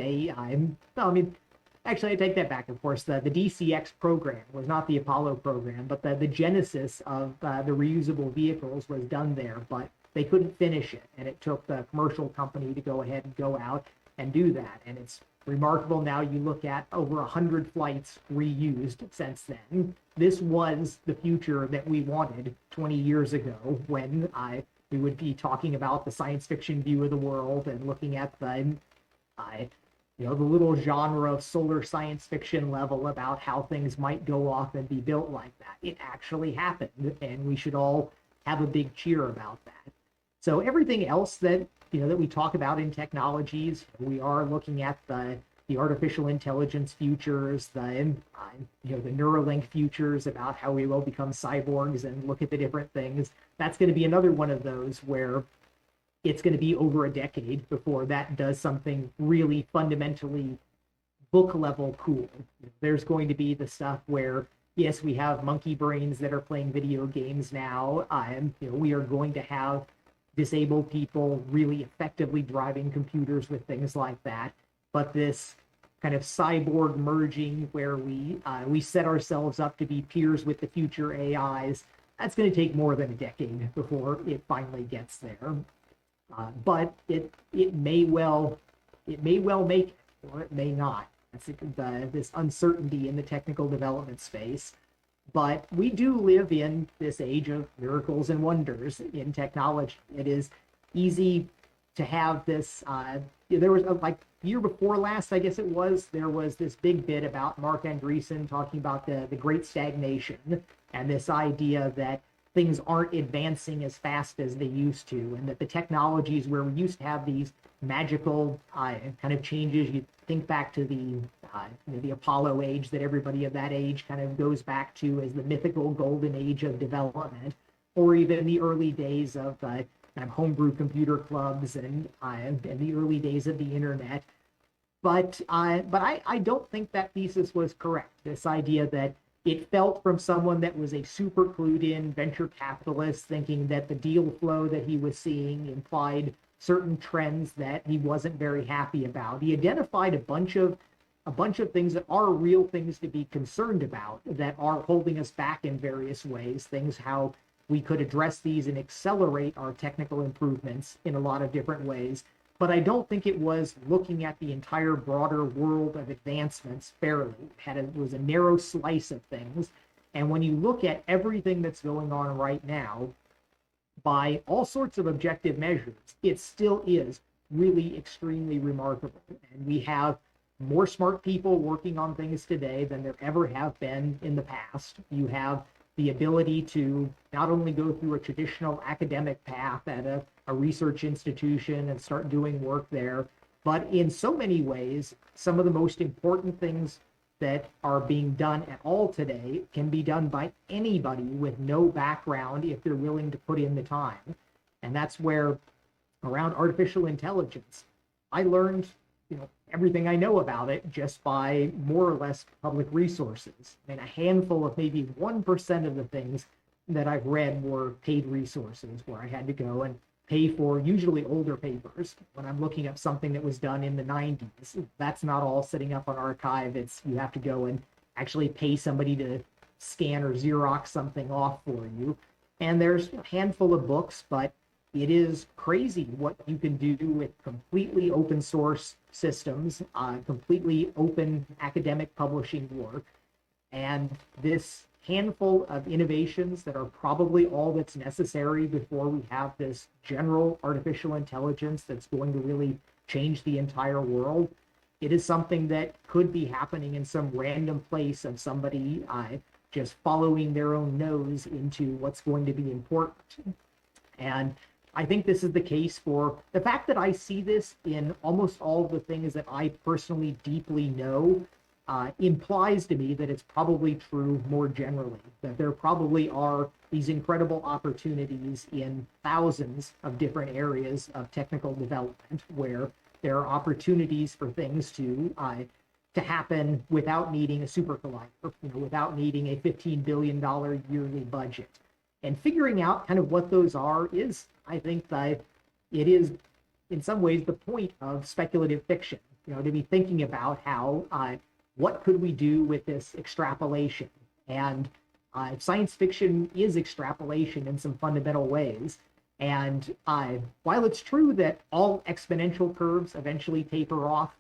actually, I take that back. Of course, the DCX program was not the Apollo program, but the genesis of the reusable vehicles was done there, but they couldn't finish it, and it took the commercial company to go ahead and go out and do that. And it's remarkable now. You look at over 100 flights reused since then. This was the future that we wanted 20 years ago, when we would be talking about the science fiction view of the world and looking at the little genre of solar science fiction level about how things might go off and be built like that. It actually happened, and we should all have a big cheer about that. So everything else that that we talk about in technologies, we are looking at the artificial intelligence futures, the Neuralink futures about how we will become cyborgs and look at the different things. That's going to be another one of those where it's going to be over a decade before that does something really fundamentally book level cool. There's going to be the stuff where, yes, we have monkey brains that are playing video games now. We are going to have disabled people really effectively driving computers with things like that. But this kind of cyborg merging where we set ourselves up to be peers with the future AIs, that's going to take more than a decade before it finally gets there. But it may well make it, or it may not. That's this uncertainty in the technical development space. But we do live in this age of miracles and wonders in technology. It is easy to have this. There was like year before last, I guess it was, there was this big bit about Mark Andreessen talking about the great stagnation and this idea that things aren't advancing as fast as they used to, and that the technologies where we used to have these magical kind of changes, you think back to the Apollo age that everybody of that age kind of goes back to as the mythical golden age of development, or even the early days of kind of homebrew computer clubs and the early days of the internet. But I don't think that thesis was correct. This idea that it felt from someone that was a super clued in venture capitalist thinking that the deal flow that he was seeing implied certain trends that he wasn't very happy about. He identified a bunch of things that are real things to be concerned about, that are holding us back in various ways, things how we could address these and accelerate our technical improvements in a lot of different ways. But I don't think it was looking at the entire broader world of advancements fairly. It was a narrow slice of things. And when you look at everything that's going on right now, by all sorts of objective measures, it still is really extremely remarkable. And we have more smart people working on things today than there ever have been in the past. You have the ability to not only go through a traditional academic path at a research institution and start doing work there, but in so many ways, some of the most important things that are being done at all today can be done by anybody with no background if they're willing to put in the time. And that's where, around artificial intelligence, I learned everything I know about it just by more or less public resources. And a handful of maybe 1% of the things that I've read were paid resources where I had to go and pay for usually older papers. When I'm looking up something that was done in the 90s, that's not all sitting up on archive. You have to go and actually pay somebody to scan or Xerox something off for you. And there's a handful of books, but it is crazy what you can do with completely open source systems, completely open academic publishing work. And this handful of innovations that are probably all that's necessary before we have this general artificial intelligence that's going to really change the entire world. It is something that could be happening in some random place of somebody just following their own nose into what's going to be important. And I think this is the case for the fact that I see this in almost all of the things that I personally deeply know, implies to me that it's probably true more generally, that there probably are these incredible opportunities in thousands of different areas of technical development where there are opportunities for things to happen without needing a super collider, without needing a $15 billion yearly budget. And figuring out kind of what those are is, I think, that it is in some ways the point of speculative fiction, to be thinking about how what could we do with this extrapolation? And science fiction is extrapolation in some fundamental ways. And while it's true that all exponential curves eventually taper off,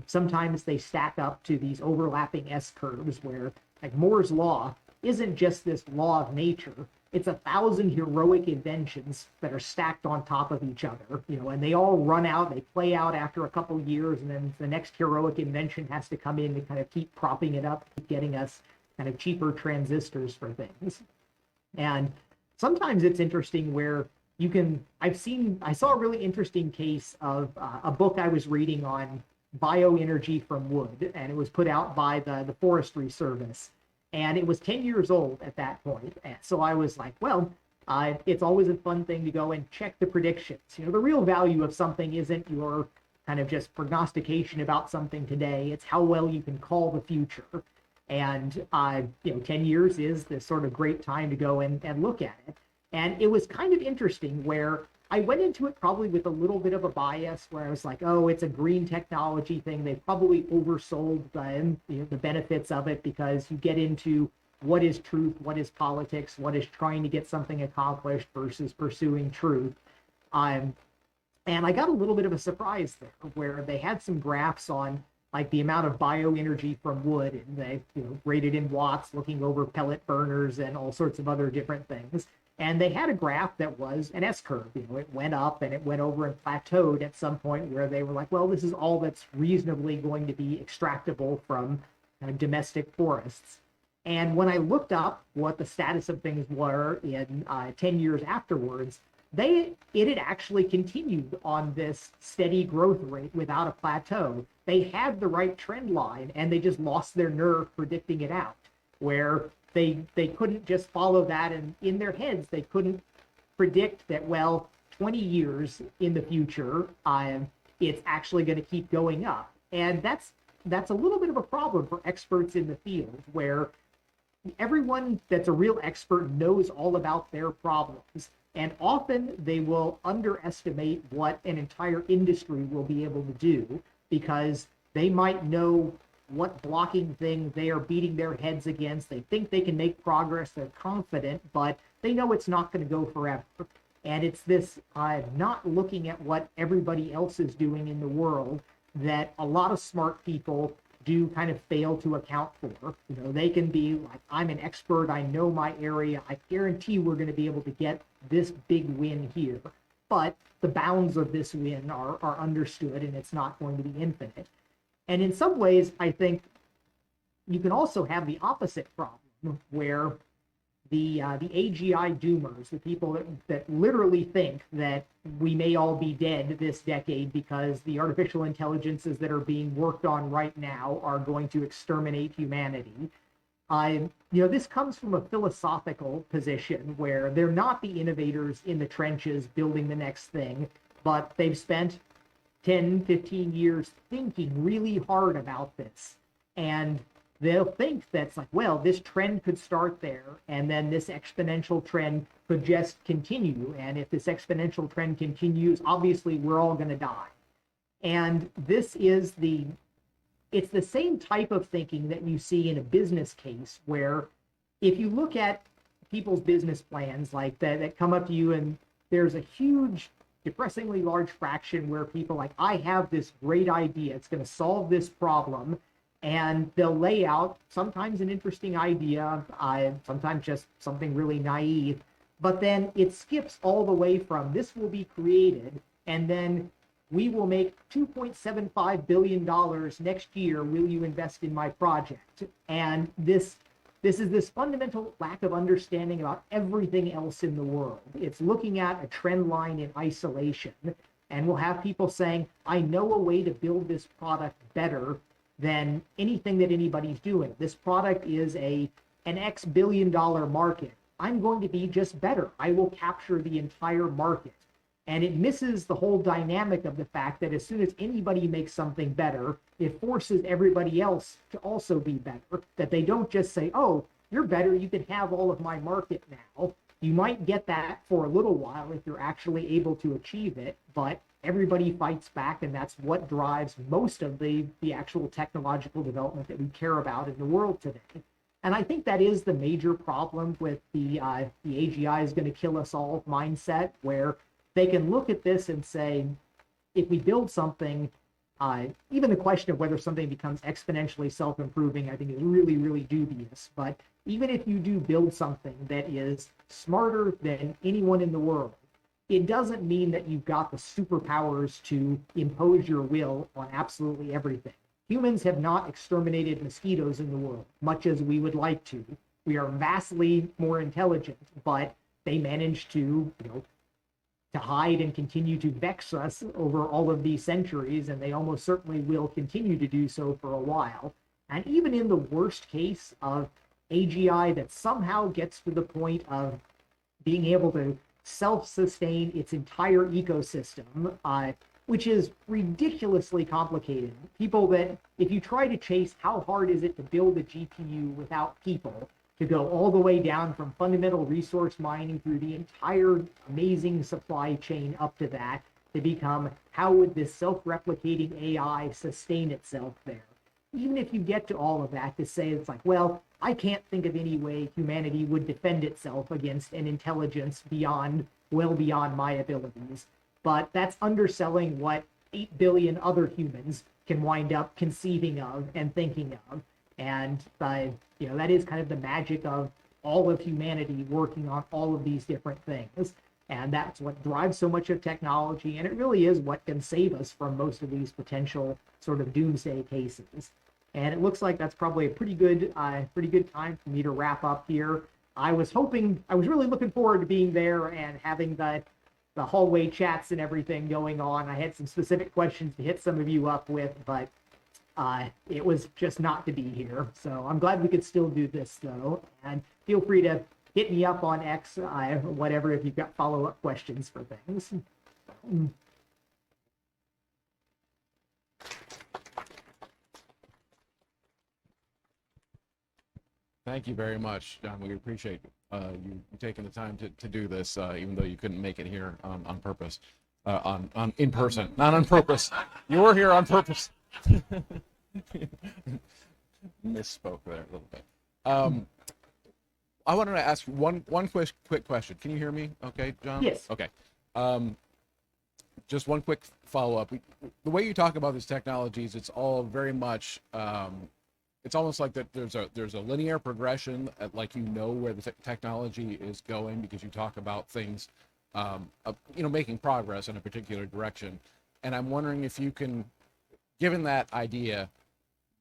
sometimes they stack up to these overlapping S-curves where, like, Moore's law isn't just this law of nature. It's 1,000 heroic inventions that are stacked on top of each other, and they all run out, they play out after a couple years, and then the next heroic invention has to come in to kind of keep propping it up, keep getting us kind of cheaper transistors for things. And sometimes it's interesting where I saw a really interesting case of a book I was reading on bioenergy from wood, and it was put out by the Forestry Service. And it was 10 years old at that point. And so I was like, well, it's always a fun thing to go and check the predictions. The real value of something isn't your kind of just prognostication about something today. It's how well you can call the future. And, 10 years is this sort of great time to go and look at it. And it was kind of interesting where I went into it probably with a little bit of a bias where I was like, oh, it's a green technology thing. They probably oversold the benefits of it because you get into what is truth, what is politics, what is trying to get something accomplished versus pursuing truth. And I got a little bit of a surprise there where they had some graphs on like the amount of bioenergy from wood, and they rated in watts, looking over pellet burners and all sorts of other different things. And they had a graph that was an S-curve. It went up and it went over and plateaued at some point where they were like, well, this is all that's reasonably going to be extractable from kind of domestic forests. And when I looked up what the status of things were in 10 years afterwards, it had actually continued on this steady growth rate without a plateau. They had the right trend line, and they just lost their nerve predicting it out, where they couldn't just follow that, and in their heads they couldn't predict that, well, 20 years in the future, it's actually going to keep going up. And that's a little bit of a problem for experts in the field, where everyone that's a real expert knows all about their problems, and often they will underestimate what an entire industry will be able to do because they might know what blocking thing they are beating their heads against. They think they can make progress, they're confident, but they know it's not going to go forever. And it's this not looking at what everybody else is doing in the world that a lot of smart people do kind of fail to account for. They can be like, I'm an expert, I know my area, I guarantee we're going to be able to get this big win here. But the bounds of this win are understood, and it's not going to be infinite. And in some ways, I think you can also have the opposite problem, where the AGI doomers, the people that literally think that we may all be dead this decade because the artificial intelligences that are being worked on right now are going to exterminate humanity. This comes from a philosophical position where they're not the innovators in the trenches building the next thing, but they've spent 10, 15 years thinking really hard about this. And they'll think that's like, well, this trend could start there, and then this exponential trend could just continue. And if this exponential trend continues, obviously we're all going to die. And this is it's the same type of thinking that you see in a business case, where if you look at people's business plans like that come up to you, and there's a huge, depressingly large fraction where people like, I have this great idea, it's going to solve this problem, and they'll lay out sometimes an interesting idea, sometimes just something really naive, but then it skips all the way from this will be created, and then we will make $2.75 billion next year. Will you invest in my project? And this is this fundamental lack of understanding about everything else in the world. It's looking at a trend line in isolation, and we'll have people saying, I know a way to build this product better than anything that anybody's doing. This product is an X billion-dollar market. I'm going to be just better. I will capture the entire market. And it misses the whole dynamic of the fact that as soon as anybody makes something better, it forces everybody else to also be better. That they don't just say, oh, you're better, you can have all of my market now. You might get that for a little while if you're actually able to achieve it, but everybody fights back, and that's what drives most of the actual technological development that we care about in the world today. And I think that is the major problem with the AGI is going to kill us all mindset, where they can look at this and say, if we build something, even the question of whether something becomes exponentially self-improving, I think is really, really dubious. But even if you do build something that is smarter than anyone in the world, it doesn't mean that you've got the superpowers to impose your will on absolutely everything. Humans have not exterminated mosquitoes in the world, much as we would like to. We are vastly more intelligent, but they manage to, to hide and continue to vex us over all of these centuries, and they almost certainly will continue to do so for a while. And even in the worst case of AGI that somehow gets to the point of being able to self-sustain its entire ecosystem, which is ridiculously complicated. People that, if you try to chase how hard is it to build a GPU without people, to go all the way down from fundamental resource mining through the entire amazing supply chain up to that, to become how would this self-replicating AI sustain itself there. Even if you get to all of that, to say it's like, well, I can't think of any way humanity would defend itself against an intelligence well beyond my abilities. But that's underselling what 8 billion other humans can wind up conceiving of and thinking of. And that is kind of the magic of all of humanity working on all of these different things. And that's what drives so much of technology. And it really is what can save us from most of these potential sort of doomsday cases. And it looks like that's probably a pretty good time for me to wrap up here. I was really looking forward to being there and having the hallway chats and everything going on. I had some specific questions to hit some of you up with, but it was just not to be here. So I'm glad we could still do this, though. And feel free to hit me up on X, whatever, if you've got follow-up questions for things. Thank you very much, John. We appreciate you taking the time to do this, even though you couldn't make it here on purpose, in person, not on purpose. You were here on purpose. Misspoke there a little bit. I wanted to ask one quick question. Can you hear me? Okay, John. Yes. Okay. Just one quick follow-up. The way you talk about these technologies, it's all very much. It's almost like that there's a linear progression, like where the technology is going, because you talk about things, making progress in a particular direction. And I'm wondering if you can, given that idea,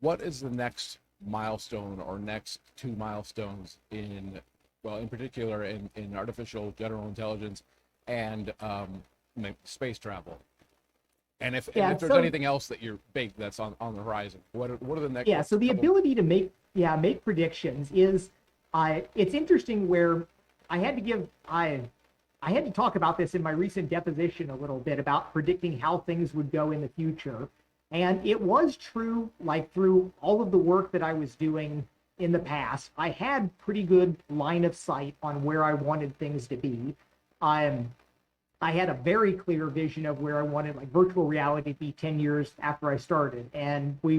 what is the next milestone or next two milestones in particular in artificial general intelligence and space travel? And if there's anything else that you're baked that's on the horizon, what are the next? Yeah, so the ability to make predictions is, it's interesting where I had to talk about this in my recent deposition a little bit about predicting how things would go in the future. And it was true, like through all of the work that I was doing in the past, I had pretty good line of sight on where I wanted things to be. I had a very clear vision of where I wanted virtual reality to be 10 years after I started. And we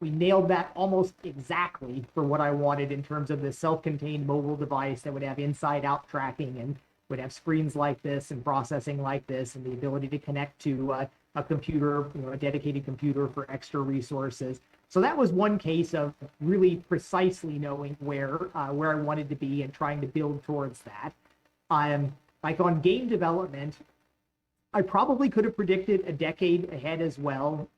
nailed that almost exactly for what I wanted in terms of the self-contained mobile device that would have inside-out tracking and would have screens like this and processing like this and the ability to connect to a computer, a dedicated computer for extra resources. So that was one case of really precisely knowing where I wanted to be and trying to build towards that. Like on game development, I probably could have predicted a decade ahead as well.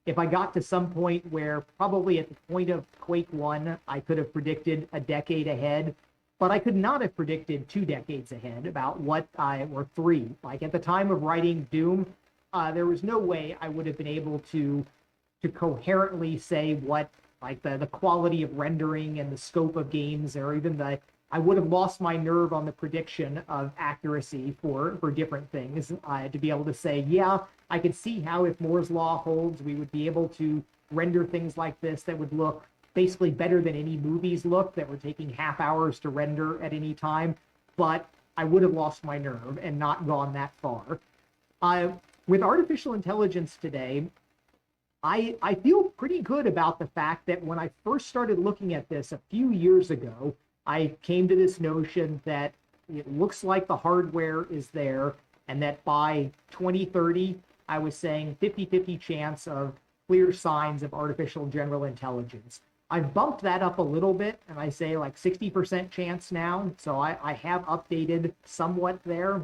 If I got to some point where probably at the point of Quake 1, I could have predicted a decade ahead, but I could not have predicted 2 decades ahead about or three. Like at the time of writing Doom, there was no way I would have been able to coherently say what like the quality of rendering and the scope of games, or even I would have lost my nerve on the prediction of accuracy for different things, to be able to say, yeah, I could see how if Moore's law holds, we would be able to render things like this that would look basically better than any movies look that were taking half hours to render at any time. But I would have lost my nerve and not gone that far. With artificial intelligence today, I feel pretty good about the fact that when I first started looking at this a few years ago, I came to this notion that it looks like the hardware is there, and that by 2030, I was saying 50-50 chance of clear signs of artificial general intelligence. I've bumped that up a little bit, and I say like 60% chance now, so I have updated somewhat there,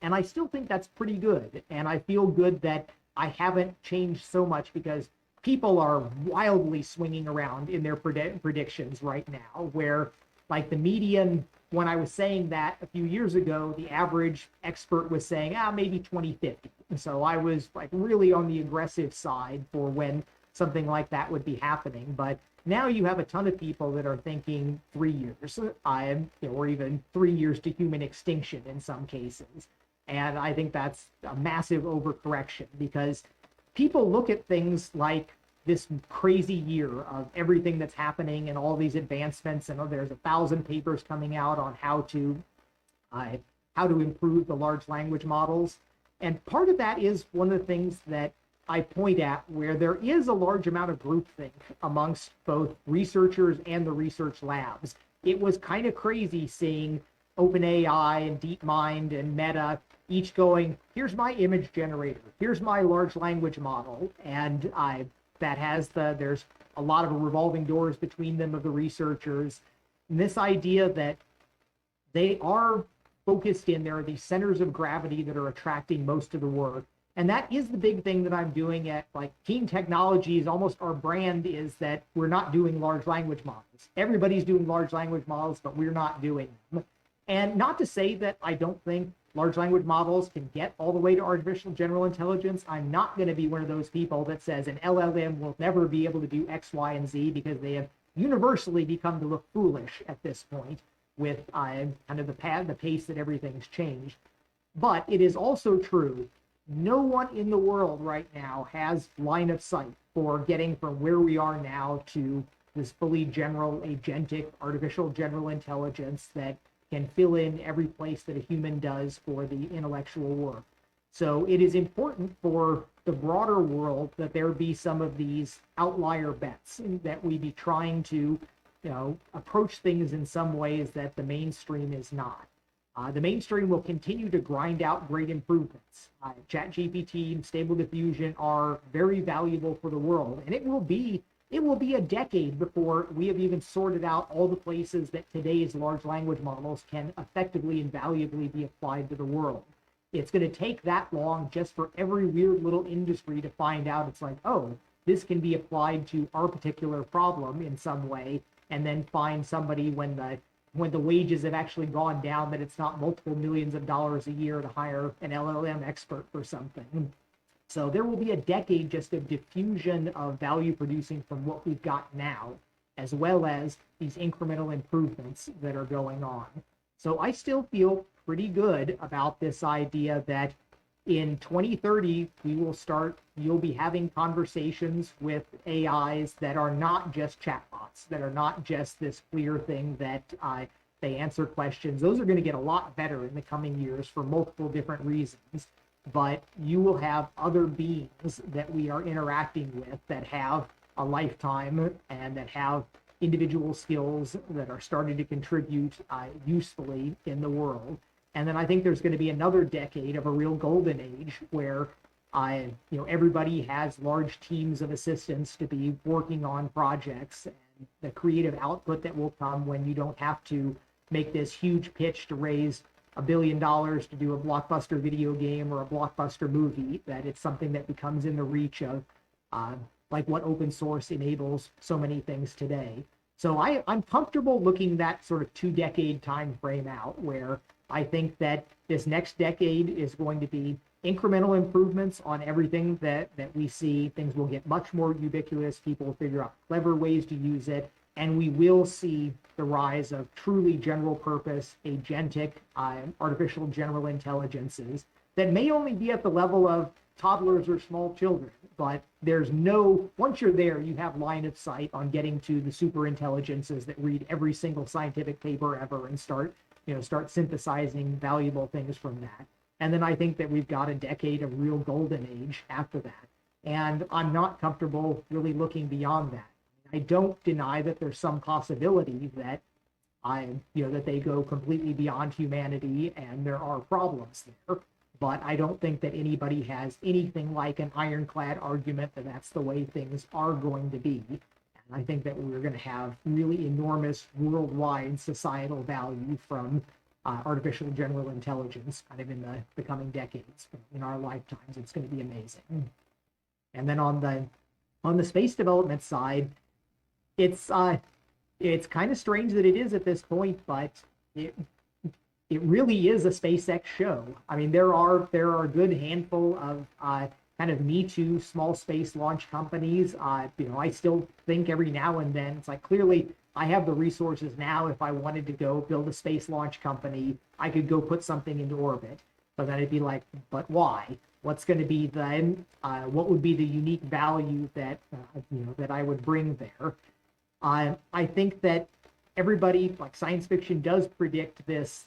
and I still think that's pretty good, and I feel good that I haven't changed so much, because people are wildly swinging around in their predictions right now, where like the median, when I was saying that a few years ago, the average expert was saying, maybe 2050. So I was like really on the aggressive side for when something like that would be happening. But now you have a ton of people that are thinking 3 years, or even 3 years to human extinction in some cases. And I think that's a massive overcorrection, because people look at things like this crazy year of everything that's happening and all these advancements, and there's 1,000 papers coming out on how to improve the large language models. And part of that is one of the things that I point at, where there is a large amount of groupthink amongst both researchers and the research labs. It was kind of crazy seeing OpenAI and DeepMind and Meta each going, here's my image generator, here's my large language model, and there's a lot of revolving doors between them of the researchers. And this idea that they are focused in, there are these centers of gravity that are attracting most of the work. And that is the big thing that I'm doing at like Team Technologies. Almost our brand is that we're not doing large language models. Everybody's doing large language models, but we're not doing them. And not to say that I don't think large language models can get all the way to artificial general intelligence. I'm not going to be one of those people that says an LLM will never be able to do X, Y, and Z, because they have universally become to look foolish at this point with kind of the pace that everything's changed. But it is also true, no one in the world right now has line of sight for getting from where we are now to this fully general agentic artificial general intelligence that can fill in every place that a human does for the intellectual work. So it is important for the broader world that there be some of these outlier bets, and that we be trying to, approach things in some ways that the mainstream is not. The mainstream will continue to grind out great improvements. ChatGPT and Stable Diffusion are very valuable for the world, and it will be a decade before we have even sorted out all the places that today's large language models can effectively and valuably be applied to the world. It's going to take that long just for every weird little industry to find out it's like, oh, this can be applied to our particular problem in some way, and then find somebody when the wages have actually gone down, that it's not multiple millions of dollars a year to hire an LLM expert for something. So there will be a decade just of diffusion of value producing from what we've got now, as well as these incremental improvements that are going on. So I still feel pretty good about this idea that in 2030, you'll be having conversations with AIs that are not just chatbots, that are not just this clear thing that they answer questions. Those are going to get a lot better in the coming years for multiple different reasons. But you will have other beings that we are interacting with that have a lifetime and that have individual skills that are starting to contribute usefully in the world. And then I think there's going to be another decade of a real golden age where Everybody has large teams of assistants to be working on projects, and the creative output that will come when you don't have to make this huge pitch to raise $1 billion to do a blockbuster video game or a blockbuster movie, that it's something that becomes in the reach of like what open source enables so many things today. So I'm comfortable looking that sort of 2-decade time frame out, where I think that this next decade is going to be incremental improvements on everything that we see. Things will get much more ubiquitous. People will figure out clever ways to use it. And we will see the rise of truly general purpose, agentic, artificial general intelligences that may only be at the level of toddlers or small children. But once you're there, you have line of sight on getting to the super intelligences that read every single scientific paper ever and start synthesizing valuable things from that. And then I think that we've got a decade of real golden age after that. And I'm not comfortable really looking beyond that. I don't deny that there's some possibility that that they go completely beyond humanity and there are problems there. But I don't think that anybody has anything like an ironclad argument that that's the way things are going to be. And I think that we're going to have really enormous worldwide societal value from artificial general intelligence kind of in the coming decades. In our lifetimes, it's going to be amazing. And then on the space development side, it's kind of strange that it is at this point, but it really is a SpaceX show. I mean, there are a good handful of kind of Me Too small space launch companies. I still think every now and then it's like, clearly I have the resources now. If I wanted to go build a space launch company, I could go put something into orbit. But then it'd be like, but why? What's going to be what would be the unique value that that I would bring there? I think that everybody, like science fiction, does predict this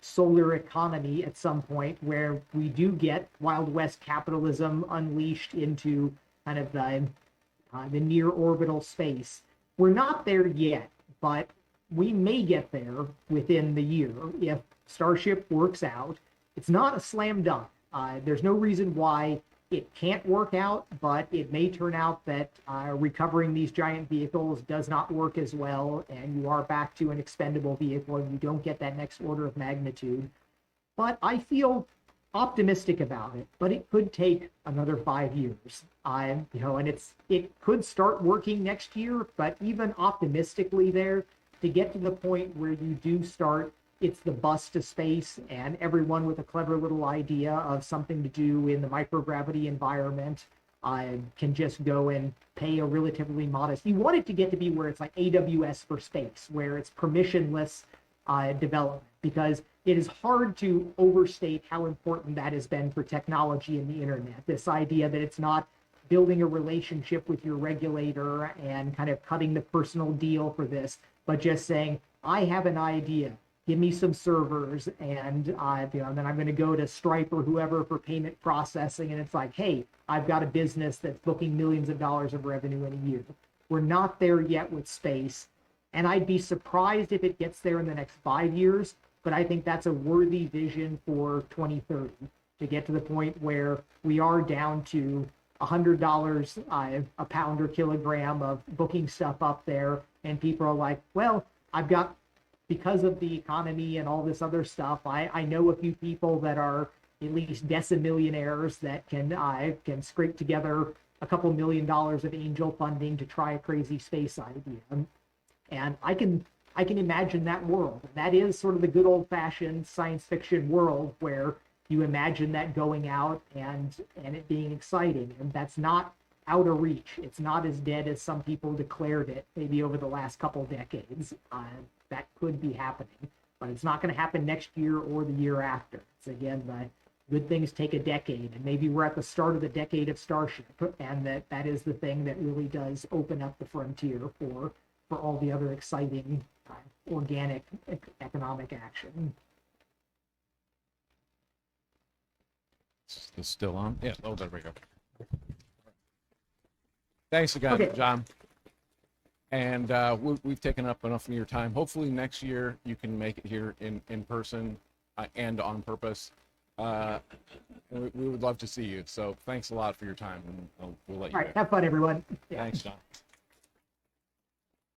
solar economy at some point where we do get Wild West capitalism unleashed into kind of the near orbital space. We're not there yet, but we may get there within the year if Starship works out. It's not a slam dunk. There's no reason why it can't work out, but it may turn out that recovering these giant vehicles does not work as well, and you are back to an expendable vehicle and you don't get that next order of magnitude. But I feel optimistic about it, but it could take another 5 years. And it could start working next year, but even optimistically there, to get to the point where you do start, it's the bus to space, and everyone with a clever little idea of something to do in the microgravity environment can just go and pay a relatively modest. You want it to get to be where it's like AWS for space, where it's permissionless development, because it is hard to overstate how important that has been for technology and the internet. This idea that it's not building a relationship with your regulator and kind of cutting the personal deal for this, but just saying, I have an idea. Give me some servers, and then I'm going to go to Stripe or whoever for payment processing, and it's like, hey, I've got a business that's booking millions of dollars of revenue in a year. We're not there yet with space, and I'd be surprised if it gets there in the next 5 years, but I think that's a worthy vision for 2030, to get to the point where we are down to $100 a pound or kilogram of booking stuff up there, and people are like, well, because of the economy and all this other stuff, I know a few people that are at least decimillionaires that can scrape together a couple $1 million of angel funding to try a crazy space idea. And I can imagine that world. That is sort of the good old-fashioned science fiction world where you imagine that going out and it being exciting. And that's not out of reach. It's not as dead as some people declared it maybe over the last couple decades. That could be happening, but it's not going to happen next year or the year after. It's again, the good things take a decade, and maybe we're at the start of the decade of Starship, and that is the thing that really does open up the frontier for all the other exciting organic economic action. Is this still on? Yeah. Oh, there we go. Thanks again, Okay. John. And we've taken up enough of your time. Hopefully next year you can make it here in person and on purpose. we would love to see you. So thanks a lot for your time, and we'll let you All right, go. have fun, everyone. Yeah. Thanks, John.